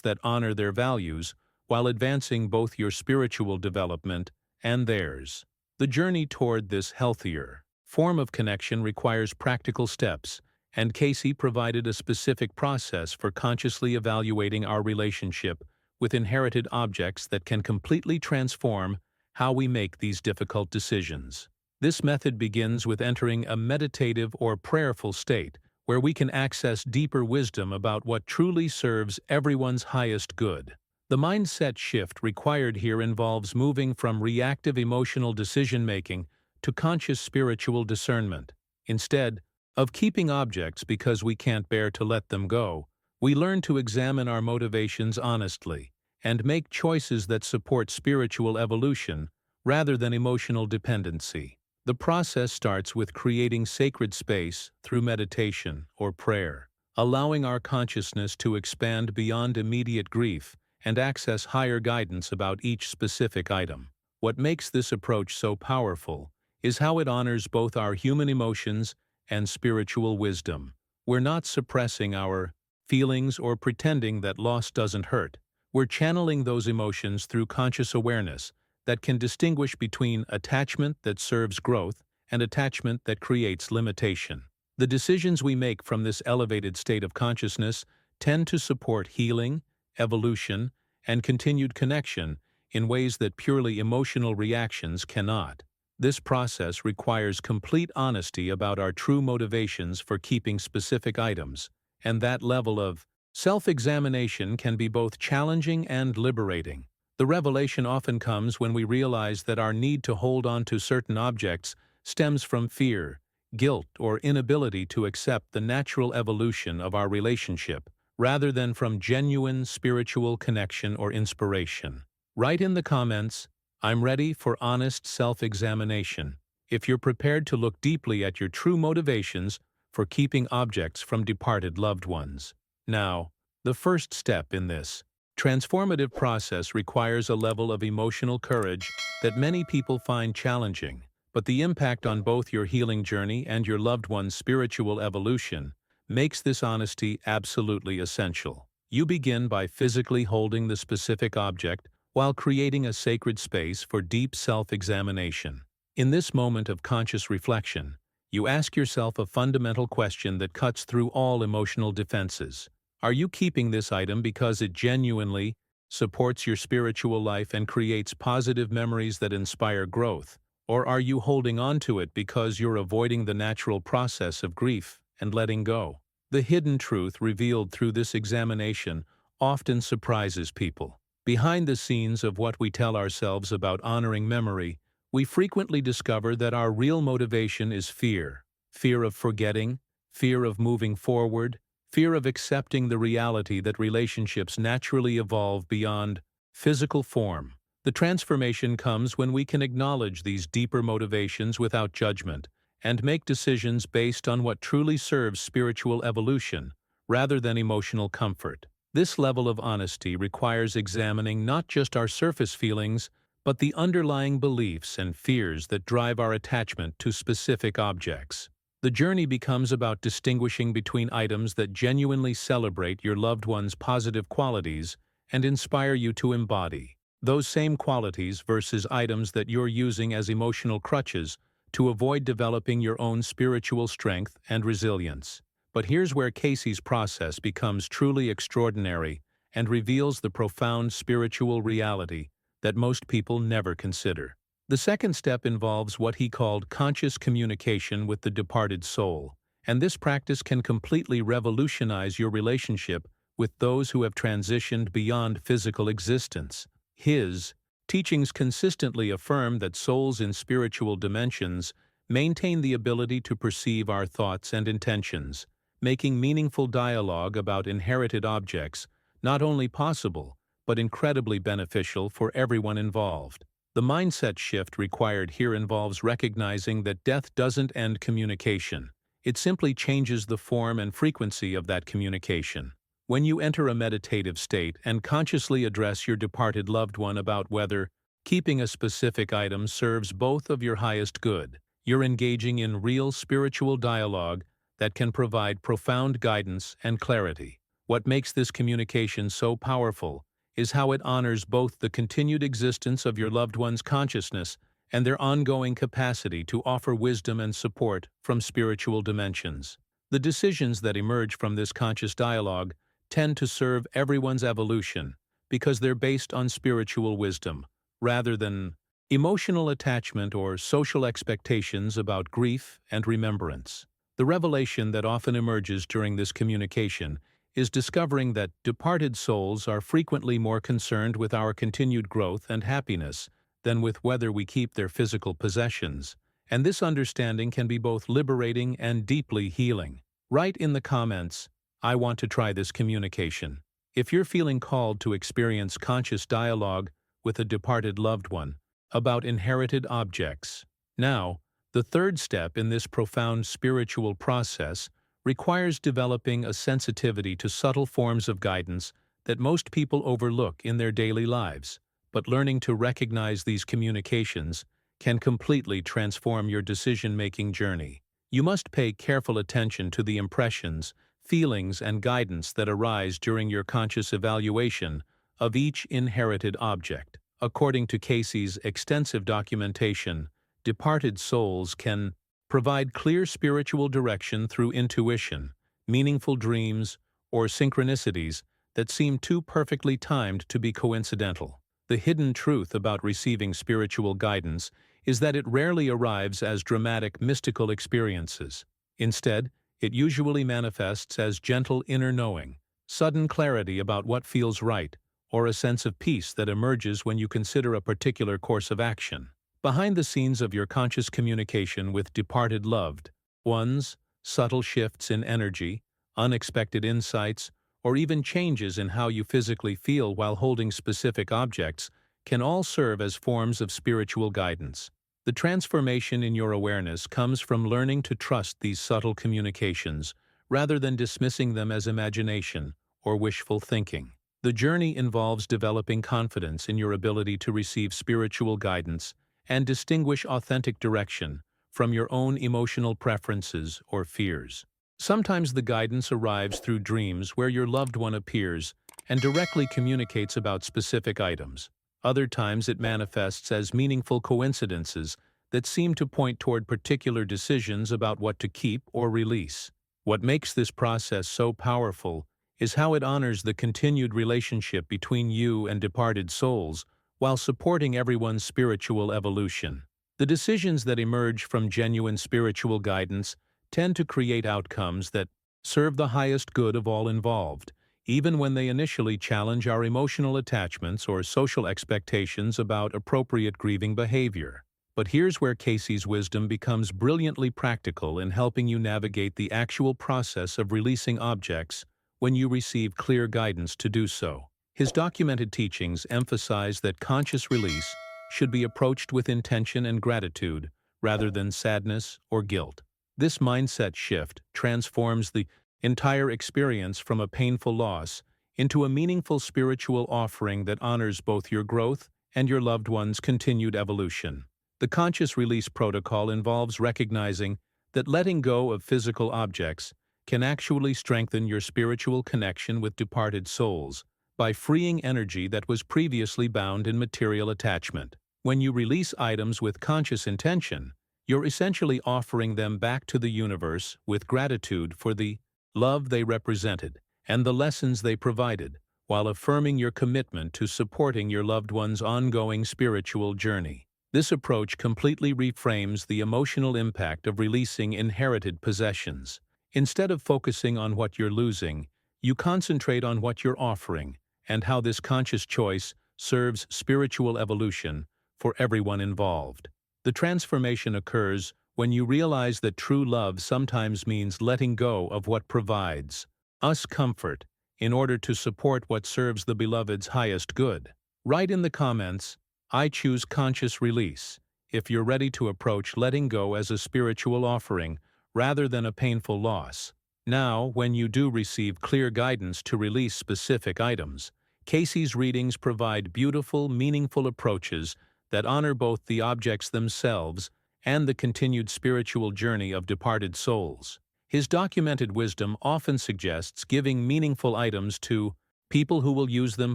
that honor their values while advancing both your spiritual development and theirs. The journey toward this healthier form of connection requires practical steps, and Cayce provided a specific process for consciously evaluating our relationship with inherited objects that can completely transform how we make these difficult decisions. This method begins with entering a meditative or prayerful state, where we can access deeper wisdom about what truly serves everyone's highest good. The mindset shift required here involves moving from reactive emotional decision-making to conscious spiritual discernment. Instead of keeping objects because we can't bear to let them go, we learn to examine our motivations honestly and make choices that support spiritual evolution rather than emotional dependency. The process starts with creating sacred space through meditation or prayer, allowing our consciousness to expand beyond immediate grief and access higher guidance about each specific item. What makes this approach so powerful is how it honors both our human emotions and spiritual wisdom. We're not suppressing our feelings or pretending that loss doesn't hurt. We're channeling those emotions through conscious awareness that can distinguish between attachment that serves growth and attachment that creates limitation. The decisions we make from this elevated state of consciousness tend to support healing, evolution, and continued connection in ways that purely emotional reactions cannot. This process requires complete honesty about our true motivations for keeping specific items, and that level of self-examination can be both challenging and liberating. The revelation often comes when we realize that our need to hold on to certain objects stems from fear, guilt, or inability to accept the natural evolution of our relationship, rather than from genuine spiritual connection or inspiration. Write in the comments, "I'm ready for honest self-examination," if you're prepared to look deeply at your true motivations for keeping objects from departed loved ones. Now, the first step in this transformative process requires a level of emotional courage that many people find challenging, but the impact on both your healing journey and your loved one's spiritual evolution makes this honesty absolutely essential. You begin by physically holding the specific object while creating a sacred space for deep self-examination. In this moment of conscious reflection, you ask yourself a fundamental question that cuts through all emotional defenses. Are you keeping this item because it genuinely supports your spiritual life and creates positive memories that inspire growth? Or are you holding on to it because you're avoiding the natural process of grief and letting go? The hidden truth revealed through this examination often surprises people. Behind the scenes of what we tell ourselves about honoring memory, we frequently discover that our real motivation is fear. Fear of forgetting, fear of moving forward, fear of accepting the reality that relationships naturally evolve beyond physical form. The transformation comes when we can acknowledge these deeper motivations without judgment and make decisions based on what truly serves spiritual evolution rather than emotional comfort. This level of honesty requires examining not just our surface feelings, but the underlying beliefs and fears that drive our attachment to specific objects. The journey becomes about distinguishing between items that genuinely celebrate your loved one's positive qualities and inspire you to embody those same qualities versus items that you're using as emotional crutches to avoid developing your own spiritual strength and resilience. But here's where Cayce's process becomes truly extraordinary and reveals the profound spiritual reality that most people never consider. The second step involves what he called conscious communication with the departed soul, and this practice can completely revolutionize your relationship with those who have transitioned beyond physical existence. His Teachings consistently affirm that souls in spiritual dimensions maintain the ability to perceive our thoughts and intentions, making meaningful dialogue about inherited objects not only possible, but incredibly beneficial for everyone involved. The mindset shift required here involves recognizing that death doesn't end communication. It simply changes the form and frequency of that communication. When you enter a meditative state and consciously address your departed loved one about whether keeping a specific item serves both of your highest good, you're engaging in real spiritual dialogue that can provide profound guidance and clarity. What makes this communication so powerful is how it honors both the continued existence of your loved one's consciousness and their ongoing capacity to offer wisdom and support from spiritual dimensions. The decisions that emerge from this conscious dialogue tend to serve everyone's evolution because they're based on spiritual wisdom, rather than emotional attachment or social expectations about grief and remembrance. The revelation that often emerges during this communication is discovering that departed souls are frequently more concerned with our continued growth and happiness than with whether we keep their physical possessions, and this understanding can be both liberating and deeply healing. Write in the comments, "I want to try this communication," if you're feeling called to experience conscious dialogue with a departed loved one about inherited objects. Now, the third step in this profound spiritual process requires developing a sensitivity to subtle forms of guidance that most people overlook in their daily lives, but learning to recognize these communications can completely transform your decision-making journey. You must pay careful attention to the impressions, feelings, and guidance that arise during your conscious evaluation of each inherited object. According to Cayce's extensive documentation, departed souls can provide clear spiritual direction through intuition, meaningful dreams, or synchronicities that seem too perfectly timed to be coincidental. The hidden truth about receiving spiritual guidance is that it rarely arrives as dramatic mystical experiences. Instead, it usually manifests as gentle inner knowing, sudden clarity about what feels right, or a sense of peace that emerges when you consider a particular course of action. Behind the scenes of your conscious communication with departed loved ones, subtle shifts in energy, unexpected insights, or even changes in how you physically feel while holding specific objects can all serve as forms of spiritual guidance. The transformation in your awareness comes from learning to trust these subtle communications rather than dismissing them as imagination or wishful thinking. The journey involves developing confidence in your ability to receive spiritual guidance and distinguish authentic direction from your own emotional preferences or fears. Sometimes the guidance arrives through dreams where your loved one appears and directly communicates about specific items. Other times it manifests as meaningful coincidences that seem to point toward particular decisions about what to keep or release. What makes this process so powerful is how it honors the continued relationship between you and departed souls while supporting everyone's spiritual evolution. The decisions that emerge from genuine spiritual guidance tend to create outcomes that serve the highest good of all involved, even when they initially challenge our emotional attachments or social expectations about appropriate grieving behavior. But here's where Cayce's wisdom becomes brilliantly practical in helping you navigate the actual process of releasing objects when you receive clear guidance to do so. His documented teachings emphasize that conscious release should be approached with intention and gratitude rather than sadness or guilt. This mindset shift transforms the entire experience from a painful loss into a meaningful spiritual offering that honors both your growth and your loved one's continued evolution. The conscious release protocol involves recognizing that letting go of physical objects can actually strengthen your spiritual connection with departed souls by freeing energy that was previously bound in material attachment. When you release items with conscious intention, you're essentially offering them back to the universe with gratitude for the love they represented and the lessons they provided, while affirming your commitment to supporting your loved one's ongoing spiritual journey. This approach completely reframes the emotional impact of releasing inherited possessions. Instead of focusing on what you're losing, you concentrate on what you're offering and how this conscious choice serves spiritual evolution for everyone involved. The transformation occurs when you realize that true love sometimes means letting go of what provides us comfort in order to support what serves the beloved's highest good. Write in the comments, "I choose conscious release," if you're ready to approach letting go as a spiritual offering rather than a painful loss. Now, when you do receive clear guidance to release specific items, Cayce's readings provide beautiful, meaningful approaches that honor both the objects themselves and the continued spiritual journey of departed souls. His documented wisdom often suggests giving meaningful items to people who will use them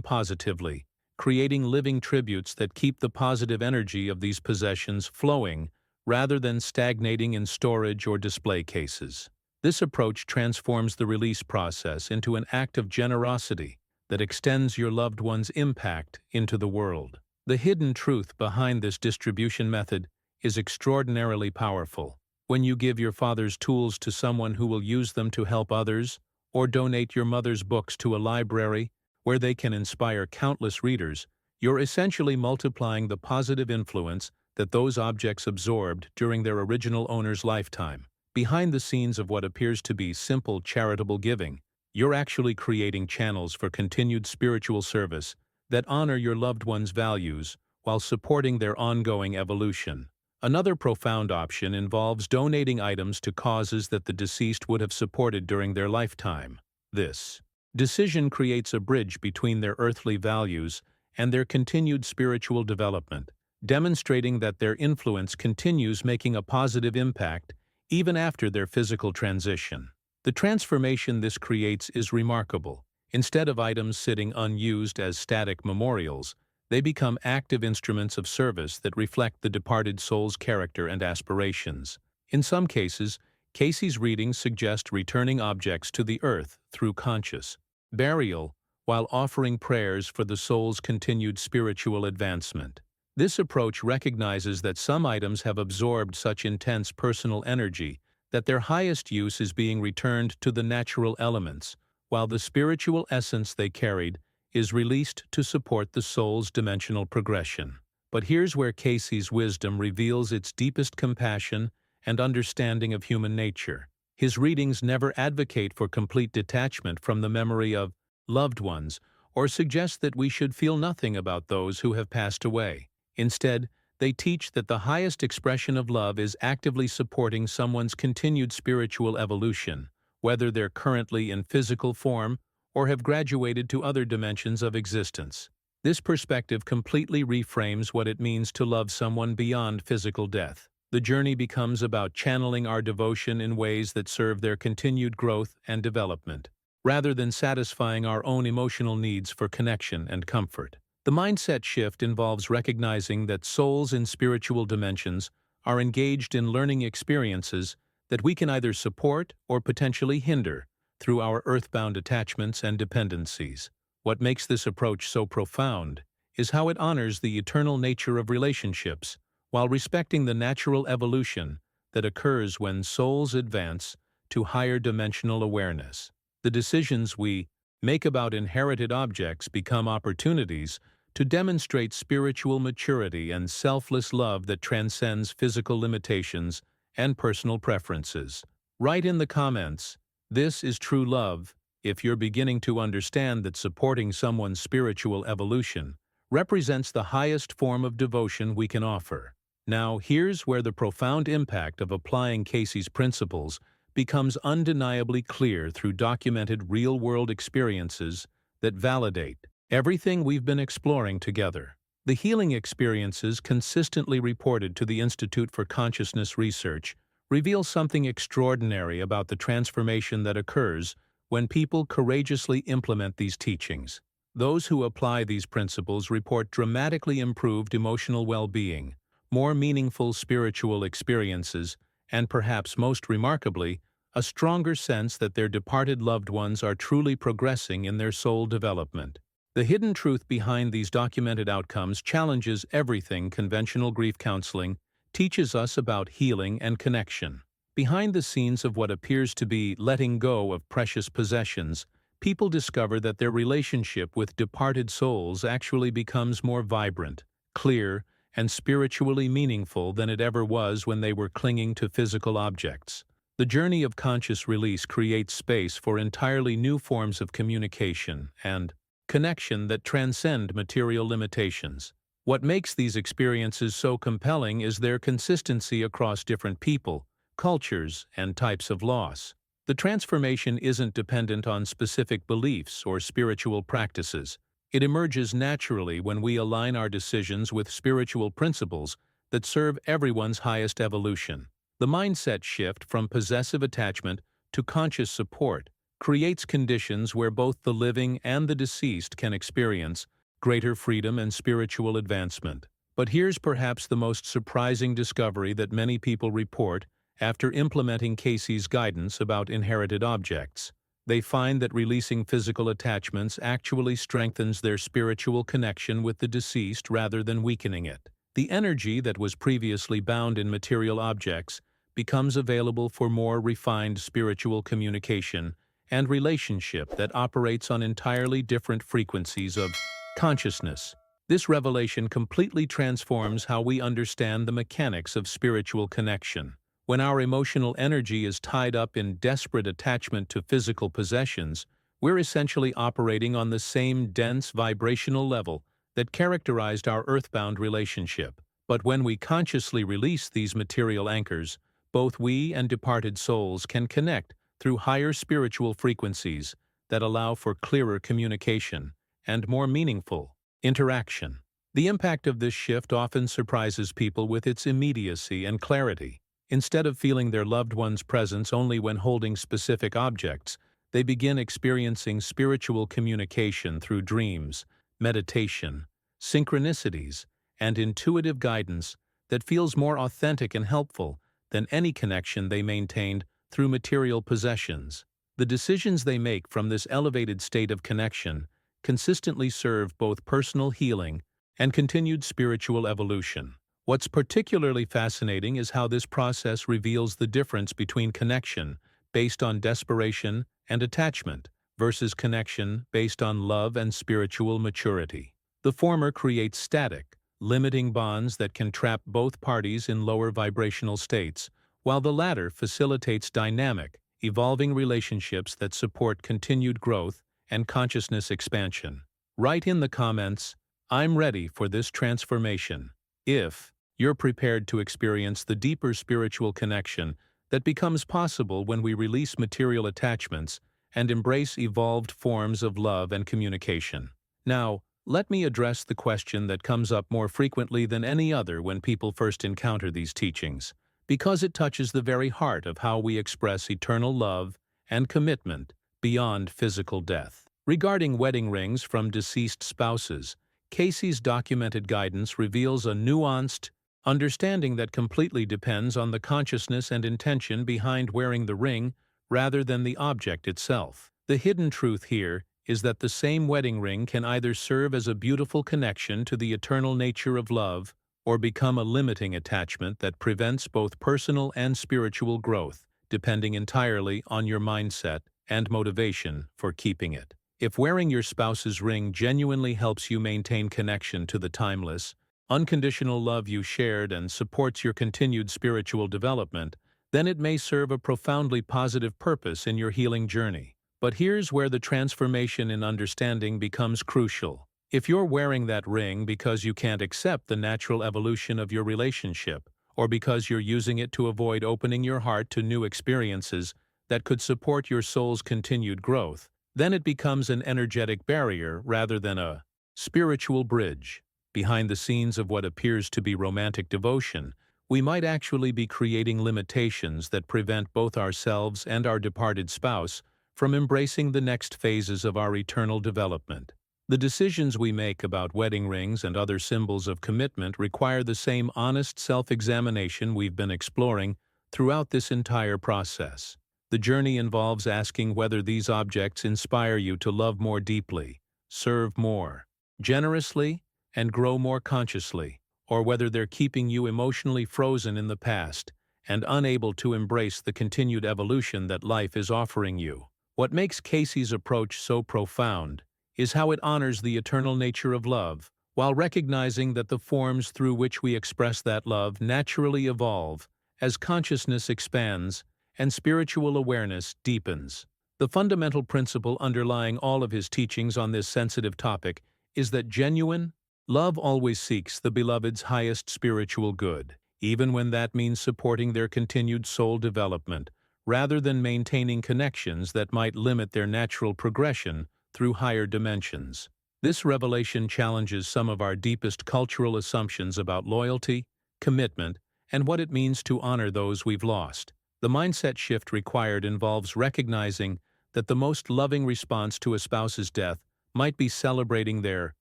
positively, creating living tributes that keep the positive energy of these possessions flowing rather than stagnating in storage or display cases. This approach transforms the release process into an act of generosity that extends your loved one's impact into the world. The hidden truth behind this distribution method is extraordinarily powerful. When you give your father's tools to someone who will use them to help others, or donate your mother's books to a library where they can inspire countless readers, you're essentially multiplying the positive influence that those objects absorbed during their original owner's lifetime. Behind the scenes of what appears to be simple charitable giving, you're actually creating channels for continued spiritual service that honor your loved one's values while supporting their ongoing evolution. Another profound option involves donating items to causes that the deceased would have supported during their lifetime. This decision creates a bridge between their earthly values and their continued spiritual development, demonstrating that their influence continues making a positive impact even after their physical transition. The transformation this creates is remarkable. Instead of items sitting unused as static memorials, they become active instruments of service that reflect the departed soul's character and aspirations. In some cases, Cayce's readings suggest returning objects to the earth through conscious burial while offering prayers for the soul's continued spiritual advancement. This approach recognizes that some items have absorbed such intense personal energy that their highest use is being returned to the natural elements, while the spiritual essence they carried is released to support the soul's dimensional progression. But here's where Cayce's wisdom reveals its deepest compassion and understanding of human nature. His readings never advocate for complete detachment from the memory of loved ones or suggest that we should feel nothing about those who have passed away. Instead, they teach that the highest expression of love is actively supporting someone's continued spiritual evolution, whether they're currently in physical form or have graduated to other dimensions of existence. This perspective completely reframes what it means to love someone beyond physical death. The journey becomes about channeling our devotion in ways that serve their continued growth and development, rather than satisfying our own emotional needs for connection and comfort. The mindset shift involves recognizing that souls in spiritual dimensions are engaged in learning experiences that we can either support or potentially hinder through our earthbound attachments and dependencies. What makes this approach so profound is how it honors the eternal nature of relationships while respecting the natural evolution that occurs when souls advance to higher dimensional awareness. The decisions we make about inherited objects become opportunities to demonstrate spiritual maturity and selfless love that transcends physical limitations and personal preferences. Write in the comments, "This is true love," if you're beginning to understand that supporting someone's spiritual evolution represents the highest form of devotion we can offer. Now, here's where the profound impact of applying Cayce's principles becomes undeniably clear through documented real-world experiences that validate everything we've been exploring together. The healing experiences consistently reported to the Institute for Consciousness Research reveal something extraordinary about the transformation that occurs when people courageously implement these teachings. Those who apply these principles report dramatically improved emotional well-being, more meaningful spiritual experiences, and perhaps most remarkably, a stronger sense that their departed loved ones are truly progressing in their soul development. The hidden truth behind these documented outcomes challenges everything conventional grief counseling teaches us about healing and connection. Behind the scenes of what appears to be letting go of precious possessions people discover that their relationship with departed souls actually becomes more vibrant, clear, and spiritually meaningful than it ever was when they were clinging to physical objects. The journey of conscious release creates space for entirely new forms of communication and connection that transcend material limitations. What makes these experiences so compelling is their consistency across different people, cultures, and types of loss. The transformation isn't dependent on specific beliefs or spiritual practices. It emerges naturally when we align our decisions with spiritual principles that serve everyone's highest evolution. The mindset shift from possessive attachment to conscious support creates conditions where both the living and the deceased can experience greater freedom and spiritual advancement. But here's perhaps the most surprising discovery that many people report after implementing Cayce's guidance about inherited objects. They find that releasing physical attachments actually strengthens their spiritual connection with the deceased rather than weakening it. The energy that was previously bound in material objects becomes available for more refined spiritual communication and relationship that operates on entirely different frequencies of consciousness. This revelation completely transforms how we understand the mechanics of spiritual connection. When our emotional energy is tied up in desperate attachment to physical possessions, we're essentially operating on the same dense vibrational level that characterized our earthbound relationship. But when we consciously release these material anchors, both we and departed souls can connect through higher spiritual frequencies that allow for clearer communication and more meaningful interaction. The impact of this shift often surprises people with its immediacy and clarity. Instead of feeling their loved one's presence only when holding specific objects, they begin experiencing spiritual communication through dreams, meditation, synchronicities, and intuitive guidance that feels more authentic and helpful than any connection they maintained through material possessions. The decisions they make from this elevated state of connection consistently serve both personal healing and continued spiritual evolution. What's particularly fascinating is how this process reveals the difference between connection based on desperation and attachment versus connection based on love and spiritual maturity. The former creates static, limiting bonds that can trap both parties in lower vibrational states, while the latter facilitates dynamic, evolving relationships that support continued growth and consciousness expansion. Write in the comments, "I'm ready for this transformation," if you're prepared to experience the deeper spiritual connection that becomes possible when we release material attachments and embrace evolved forms of love and communication. Now, let me address the question that comes up more frequently than any other when people first encounter these teachings, because it touches the very heart of how we express eternal love and commitment beyond physical death. Regarding wedding rings from deceased spouses, Cayce's documented guidance reveals a nuanced understanding that completely depends on the consciousness and intention behind wearing the ring rather than the object itself. The hidden truth here is that the same wedding ring can either serve as a beautiful connection to the eternal nature of love or become a limiting attachment that prevents both personal and spiritual growth, depending entirely on your mindset and motivation for keeping it. If wearing your spouse's ring genuinely helps you maintain connection to the timeless, unconditional love you shared and supports your continued spiritual development, then it may serve a profoundly positive purpose in your healing journey. But here's where the transformation in understanding becomes crucial. If you're wearing that ring because you can't accept the natural evolution of your relationship, or because you're using it to avoid opening your heart to new experiences that could support your soul's continued growth, then it becomes an energetic barrier rather than a spiritual bridge. Behind the scenes of what appears to be romantic devotion, we might actually be creating limitations that prevent both ourselves and our departed spouse from embracing the next phases of our eternal development. The decisions we make about wedding rings and other symbols of commitment require the same honest self-examination we've been exploring throughout this entire process. The journey involves asking whether these objects inspire you to love more deeply, serve more generously, and grow more consciously, or whether they're keeping you emotionally frozen in the past and unable to embrace the continued evolution that life is offering you. What makes Cayce's approach so profound is how it honors the eternal nature of love, while recognizing that the forms through which we express that love naturally evolve as consciousness expands and spiritual awareness deepens. The fundamental principle underlying all of his teachings on this sensitive topic is that genuine love always seeks the beloved's highest spiritual good, even when that means supporting their continued soul development, rather than maintaining connections that might limit their natural progression through higher dimensions. This revelation challenges some of our deepest cultural assumptions about loyalty, commitment, and what it means to honor those we've lost. The mindset shift required involves recognizing that the most loving response to a spouse's death might be celebrating their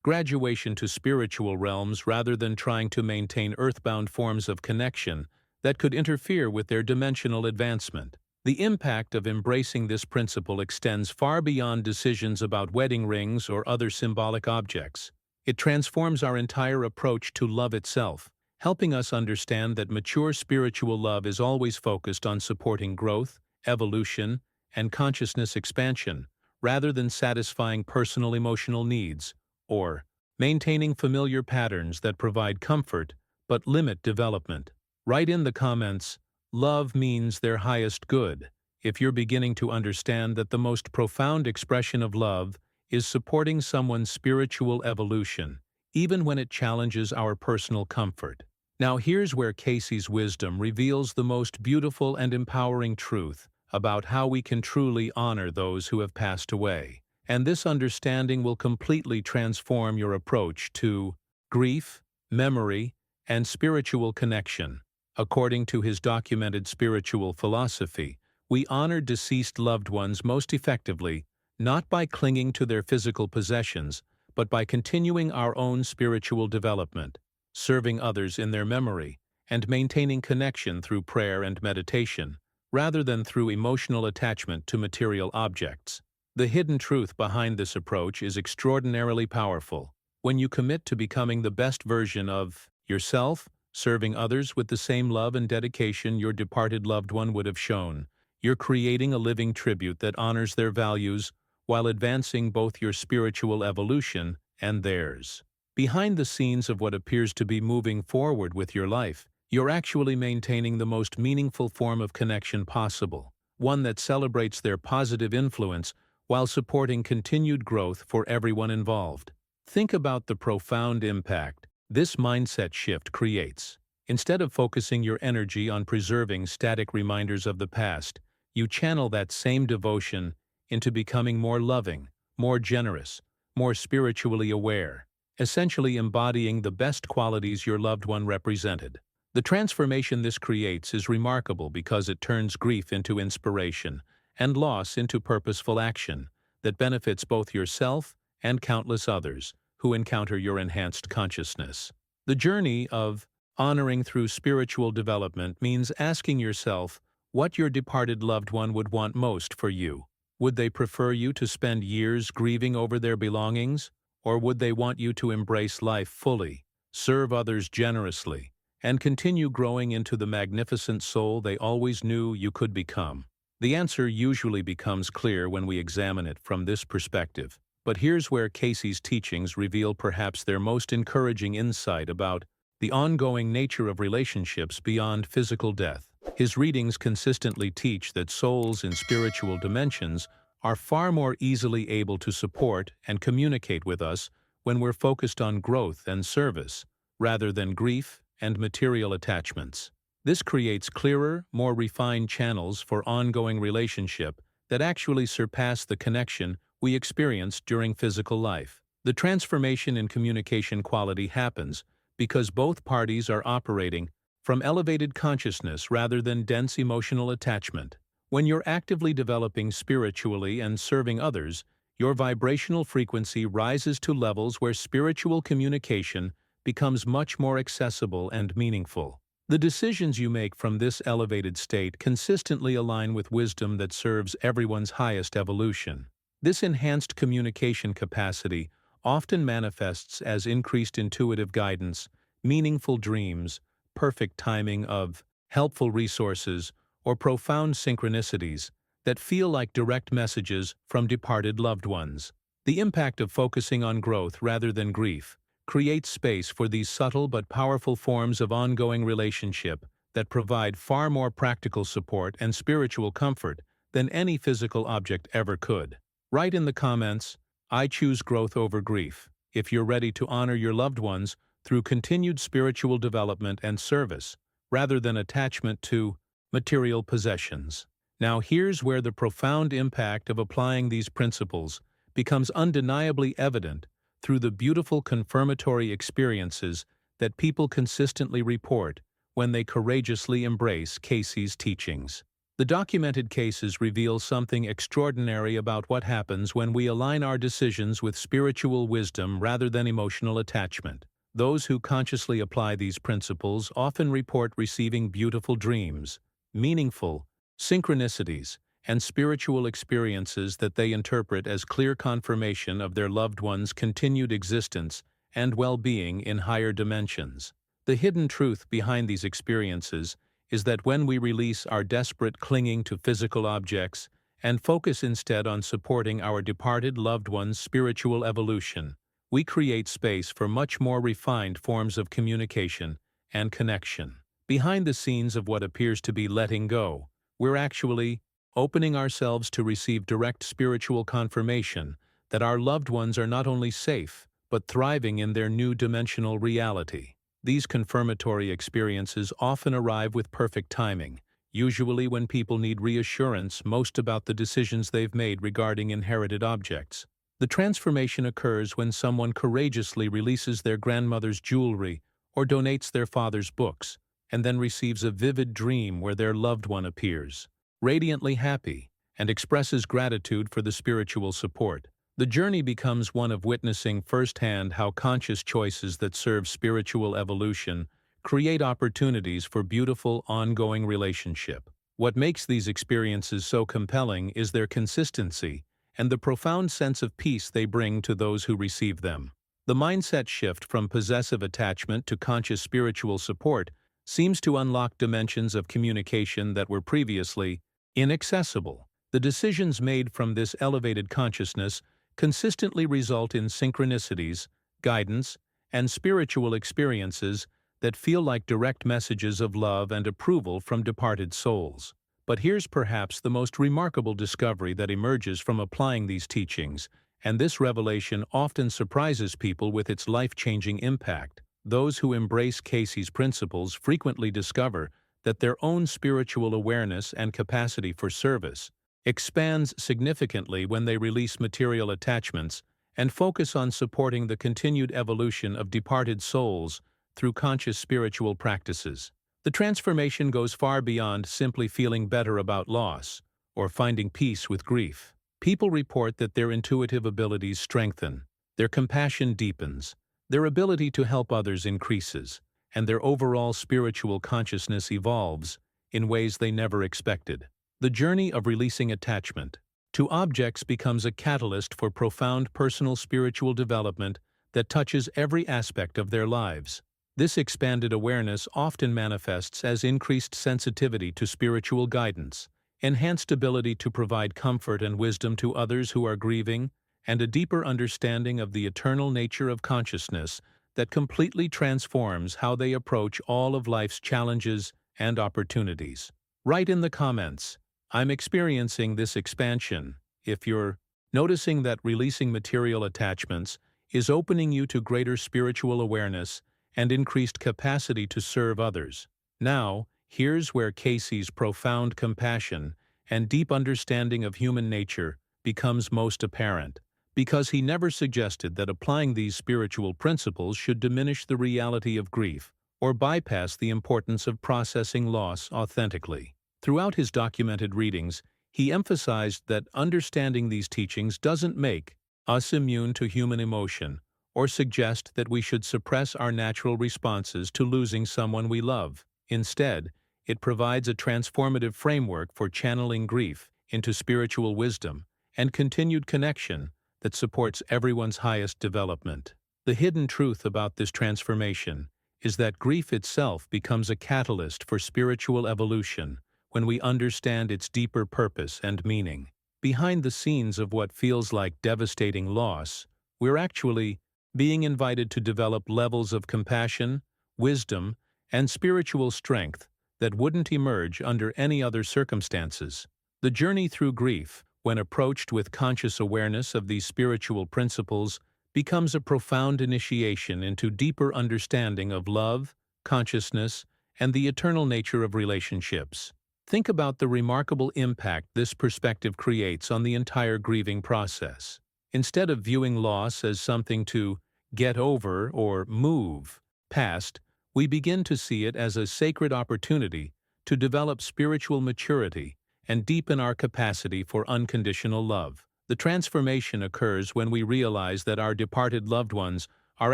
graduation to spiritual realms rather than trying to maintain earthbound forms of connection that could interfere with their dimensional advancement. The impact of embracing this principle extends far beyond decisions about wedding rings or other symbolic objects. It transforms our entire approach to love itself, helping us understand that mature spiritual love is always focused on supporting growth, evolution, and consciousness expansion, rather than satisfying personal emotional needs, or maintaining familiar patterns that provide comfort but limit development. Write in the comments, "Love means their highest good," if you're beginning to understand that the most profound expression of love is supporting someone's spiritual evolution, even when it challenges our personal comfort. Now here's where Cayce's wisdom reveals the most beautiful and empowering truth about how we can truly honor those who have passed away. And this understanding will completely transform your approach to grief, memory, and spiritual connection. According to his documented spiritual philosophy, we honor deceased loved ones most effectively not by clinging to their physical possessions, but by continuing our own spiritual development, serving others in their memory, and maintaining connection through prayer and meditation, rather than through emotional attachment to material objects. The hidden truth behind this approach is extraordinarily powerful. When you commit to becoming the best version of yourself, serving others with the same love and dedication your departed loved one would have shown, you're creating a living tribute that honors their values while advancing both your spiritual evolution and theirs. Behind the scenes of what appears to be moving forward with your life, you're actually maintaining the most meaningful form of connection possible, one that celebrates their positive influence while supporting continued growth for everyone involved. Think about the profound impact this mindset shift creates. Instead of focusing your energy on preserving static reminders of the past, you channel that same devotion into becoming more loving, more generous, more spiritually aware, essentially embodying the best qualities your loved one represented. The transformation this creates is remarkable because it turns grief into inspiration and loss into purposeful action that benefits both yourself and countless others who encounter your enhanced consciousness. The journey of honoring through spiritual development means asking yourself what your departed loved one would want most for you. Would they prefer you to spend years grieving over their belongings, or would they want you to embrace life fully, serve others generously, and continue growing into the magnificent soul they always knew you could become? The answer usually becomes clear when we examine it from this perspective. But here's where Cayce's teachings reveal perhaps their most encouraging insight about the ongoing nature of relationships beyond physical death. His readings consistently teach that souls in spiritual dimensions are far more easily able to support and communicate with us when we're focused on growth and service, rather than grief and material attachments. This creates clearer, more refined channels for ongoing relationship that actually surpass the connection we experience during physical life. The transformation in communication quality happens because both parties are operating from elevated consciousness rather than dense emotional attachment. When you're actively developing spiritually and serving others, your vibrational frequency rises to levels where spiritual communication becomes much more accessible and meaningful. The decisions you make from this elevated state consistently align with wisdom that serves everyone's highest evolution. This enhanced communication capacity often manifests as increased intuitive guidance, meaningful dreams, perfect timing of helpful resources, or profound synchronicities that feel like direct messages from departed loved ones. The impact of focusing on growth rather than grief creates space for these subtle but powerful forms of ongoing relationship that provide far more practical support and spiritual comfort than any physical object ever could. Write in the comments, "I choose growth over grief," if you're ready to honor your loved ones through continued spiritual development and service, rather than attachment to material possessions. Now here's where the profound impact of applying these principles becomes undeniably evident through the beautiful confirmatory experiences that people consistently report when they courageously embrace Cayce's teachings. The documented cases reveal something extraordinary about what happens when we align our decisions with spiritual wisdom rather than emotional attachment. Those who consciously apply these principles often report receiving beautiful dreams, meaningful synchronicities, and spiritual experiences that they interpret as clear confirmation of their loved one's continued existence and well-being in higher dimensions. The hidden truth behind these experiences is that when we release our desperate clinging to physical objects and focus instead on supporting our departed loved one's spiritual evolution, we create space for much more refined forms of communication and connection. Behind the scenes of what appears to be letting go, we're actually opening ourselves to receive direct spiritual confirmation that our loved ones are not only safe, but thriving in their new dimensional reality. These confirmatory experiences often arrive with perfect timing, usually when people need reassurance most about the decisions they've made regarding inherited objects. The transformation occurs when someone courageously releases their grandmother's jewelry or donates their father's books, and then receives a vivid dream where their loved one appears, radiantly happy, and expresses gratitude for the spiritual support. The journey becomes one of witnessing firsthand how conscious choices that serve spiritual evolution create opportunities for beautiful, ongoing relationship. What makes these experiences so compelling is their consistency and the profound sense of peace they bring to those who receive them. The mindset shift from possessive attachment to conscious spiritual support seems to unlock dimensions of communication that were previously inaccessible. The decisions made from this elevated consciousness consistently result in synchronicities, guidance, and spiritual experiences that feel like direct messages of love and approval from departed souls. But here's perhaps the most remarkable discovery that emerges from applying these teachings, and this revelation often surprises people with its life-changing impact. Those who embrace Cayce's principles frequently discover that their own spiritual awareness and capacity for service expands significantly when they release material attachments and focus on supporting the continued evolution of departed souls through conscious spiritual practices. The transformation goes far beyond simply feeling better about loss or finding peace with grief. People report that their intuitive abilities strengthen, their compassion deepens, their ability to help others increases, and their overall spiritual consciousness evolves in ways they never expected. The journey of releasing attachment to objects becomes a catalyst for profound personal spiritual development that touches every aspect of their lives. This expanded awareness often manifests as increased sensitivity to spiritual guidance, enhanced ability to provide comfort and wisdom to others who are grieving, and a deeper understanding of the eternal nature of consciousness that completely transforms how they approach all of life's challenges and opportunities. Write in the comments, "I'm experiencing this expansion," if you're noticing that releasing material attachments is opening you to greater spiritual awareness and increased capacity to serve others. Now, here's where Cayce's profound compassion and deep understanding of human nature becomes most apparent, because he never suggested that applying these spiritual principles should diminish the reality of grief or bypass the importance of processing loss authentically. Throughout his documented readings, he emphasized that understanding these teachings doesn't make us immune to human emotion or suggest that we should suppress our natural responses to losing someone we love. Instead, it provides a transformative framework for channeling grief into spiritual wisdom and continued connection that supports everyone's highest development. The hidden truth about this transformation is that grief itself becomes a catalyst for spiritual evolution when we understand its deeper purpose and meaning. Behind the scenes of what feels like devastating loss, we're actually being invited to develop levels of compassion, wisdom, and spiritual strength that wouldn't emerge under any other circumstances. The journey through grief, when approached with conscious awareness of these spiritual principles, becomes a profound initiation into deeper understanding of love, consciousness, and the eternal nature of relationships. Think about the remarkable impact this perspective creates on the entire grieving process. Instead of viewing loss as something to get over or move past, we begin to see it as a sacred opportunity to develop spiritual maturity and deepen our capacity for unconditional love. The transformation occurs when we realize that our departed loved ones are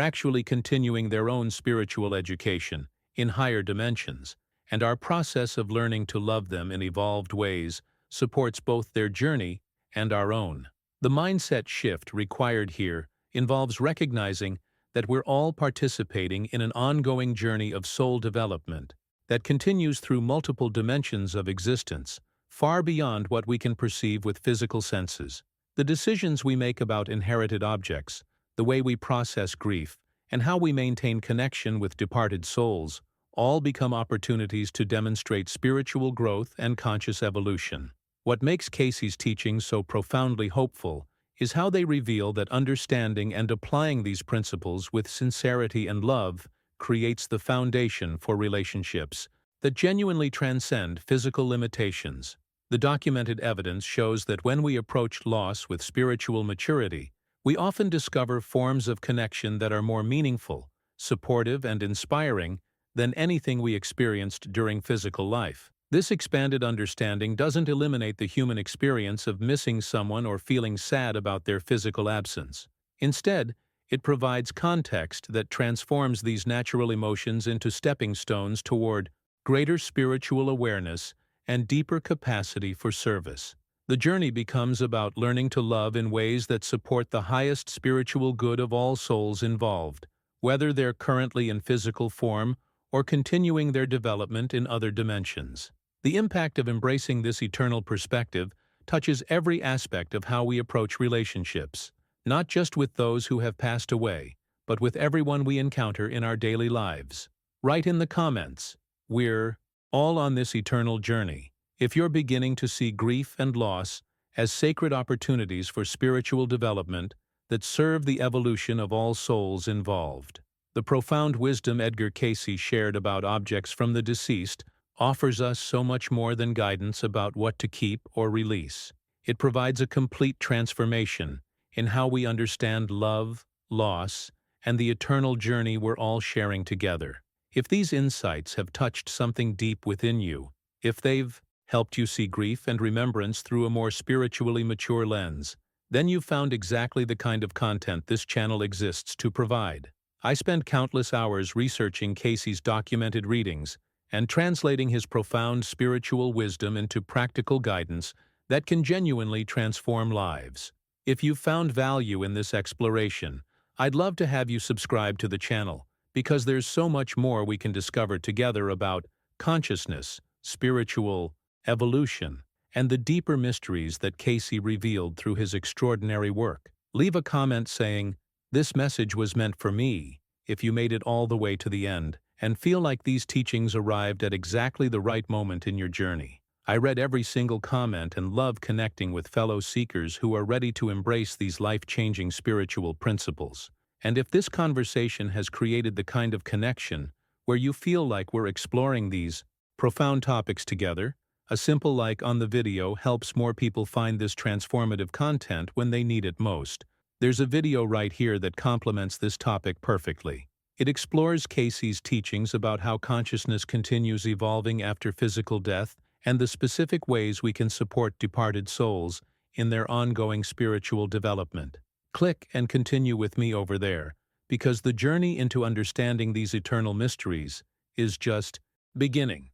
actually continuing their own spiritual education in higher dimensions, and our process of learning to love them in evolved ways supports both their journey and our own. The mindset shift required here involves recognizing that we're all participating in an ongoing journey of soul development that continues through multiple dimensions of existence, far beyond what we can perceive with physical senses. The decisions we make about inherited objects, the way we process grief, and how we maintain connection with departed souls all become opportunities to demonstrate spiritual growth and conscious evolution. What makes Cayce's teachings so profoundly hopeful is how they reveal that understanding and applying these principles with sincerity and love creates the foundation for relationships that genuinely transcend physical limitations. The documented evidence shows that when we approach loss with spiritual maturity, we often discover forms of connection that are more meaningful, supportive, and inspiring than anything we experienced during physical life. This expanded understanding doesn't eliminate the human experience of missing someone or feeling sad about their physical absence. Instead, it provides context that transforms these natural emotions into stepping stones toward greater spiritual awareness and deeper capacity for service. The journey becomes about learning to love in ways that support the highest spiritual good of all souls involved, whether they're currently in physical form or continuing their development in other dimensions. The impact of embracing this eternal perspective touches every aspect of how we approach relationships, not just with those who have passed away, but with everyone we encounter in our daily lives. Write in the comments, "We're all on this eternal journey," if you're beginning to see grief and loss as sacred opportunities for spiritual development that serve the evolution of all souls involved. The profound wisdom Edgar Cayce shared about objects from the deceased offers us so much more than guidance about what to keep or release. It provides a complete transformation in how we understand love, loss, and the eternal journey we're all sharing together. If these insights have touched something deep within you, if they've helped you see grief and remembrance through a more spiritually mature lens, then you've found exactly the kind of content this channel exists to provide. I spend countless hours researching Cayce's documented readings and translating his profound spiritual wisdom into practical guidance that can genuinely transform lives. If you've found value in this exploration, I'd love to have you subscribe to the channel, because there's so much more we can discover together about consciousness, spiritual evolution, and the deeper mysteries that Cayce revealed through his extraordinary work. Leave a comment saying, "This message was meant for me," if you made it all the way to the end and feel like these teachings arrived at exactly the right moment in your journey. I read every single comment and love connecting with fellow seekers who are ready to embrace these life-changing spiritual principles. And if this conversation has created the kind of connection where you feel like we're exploring these profound topics together, a simple like on the video helps more people find this transformative content when they need it most. There's a video right here that complements this topic perfectly. It explores Cayce's teachings about how consciousness continues evolving after physical death and the specific ways we can support departed souls in their ongoing spiritual development. Click and continue with me over there, because the journey into understanding these eternal mysteries is just beginning.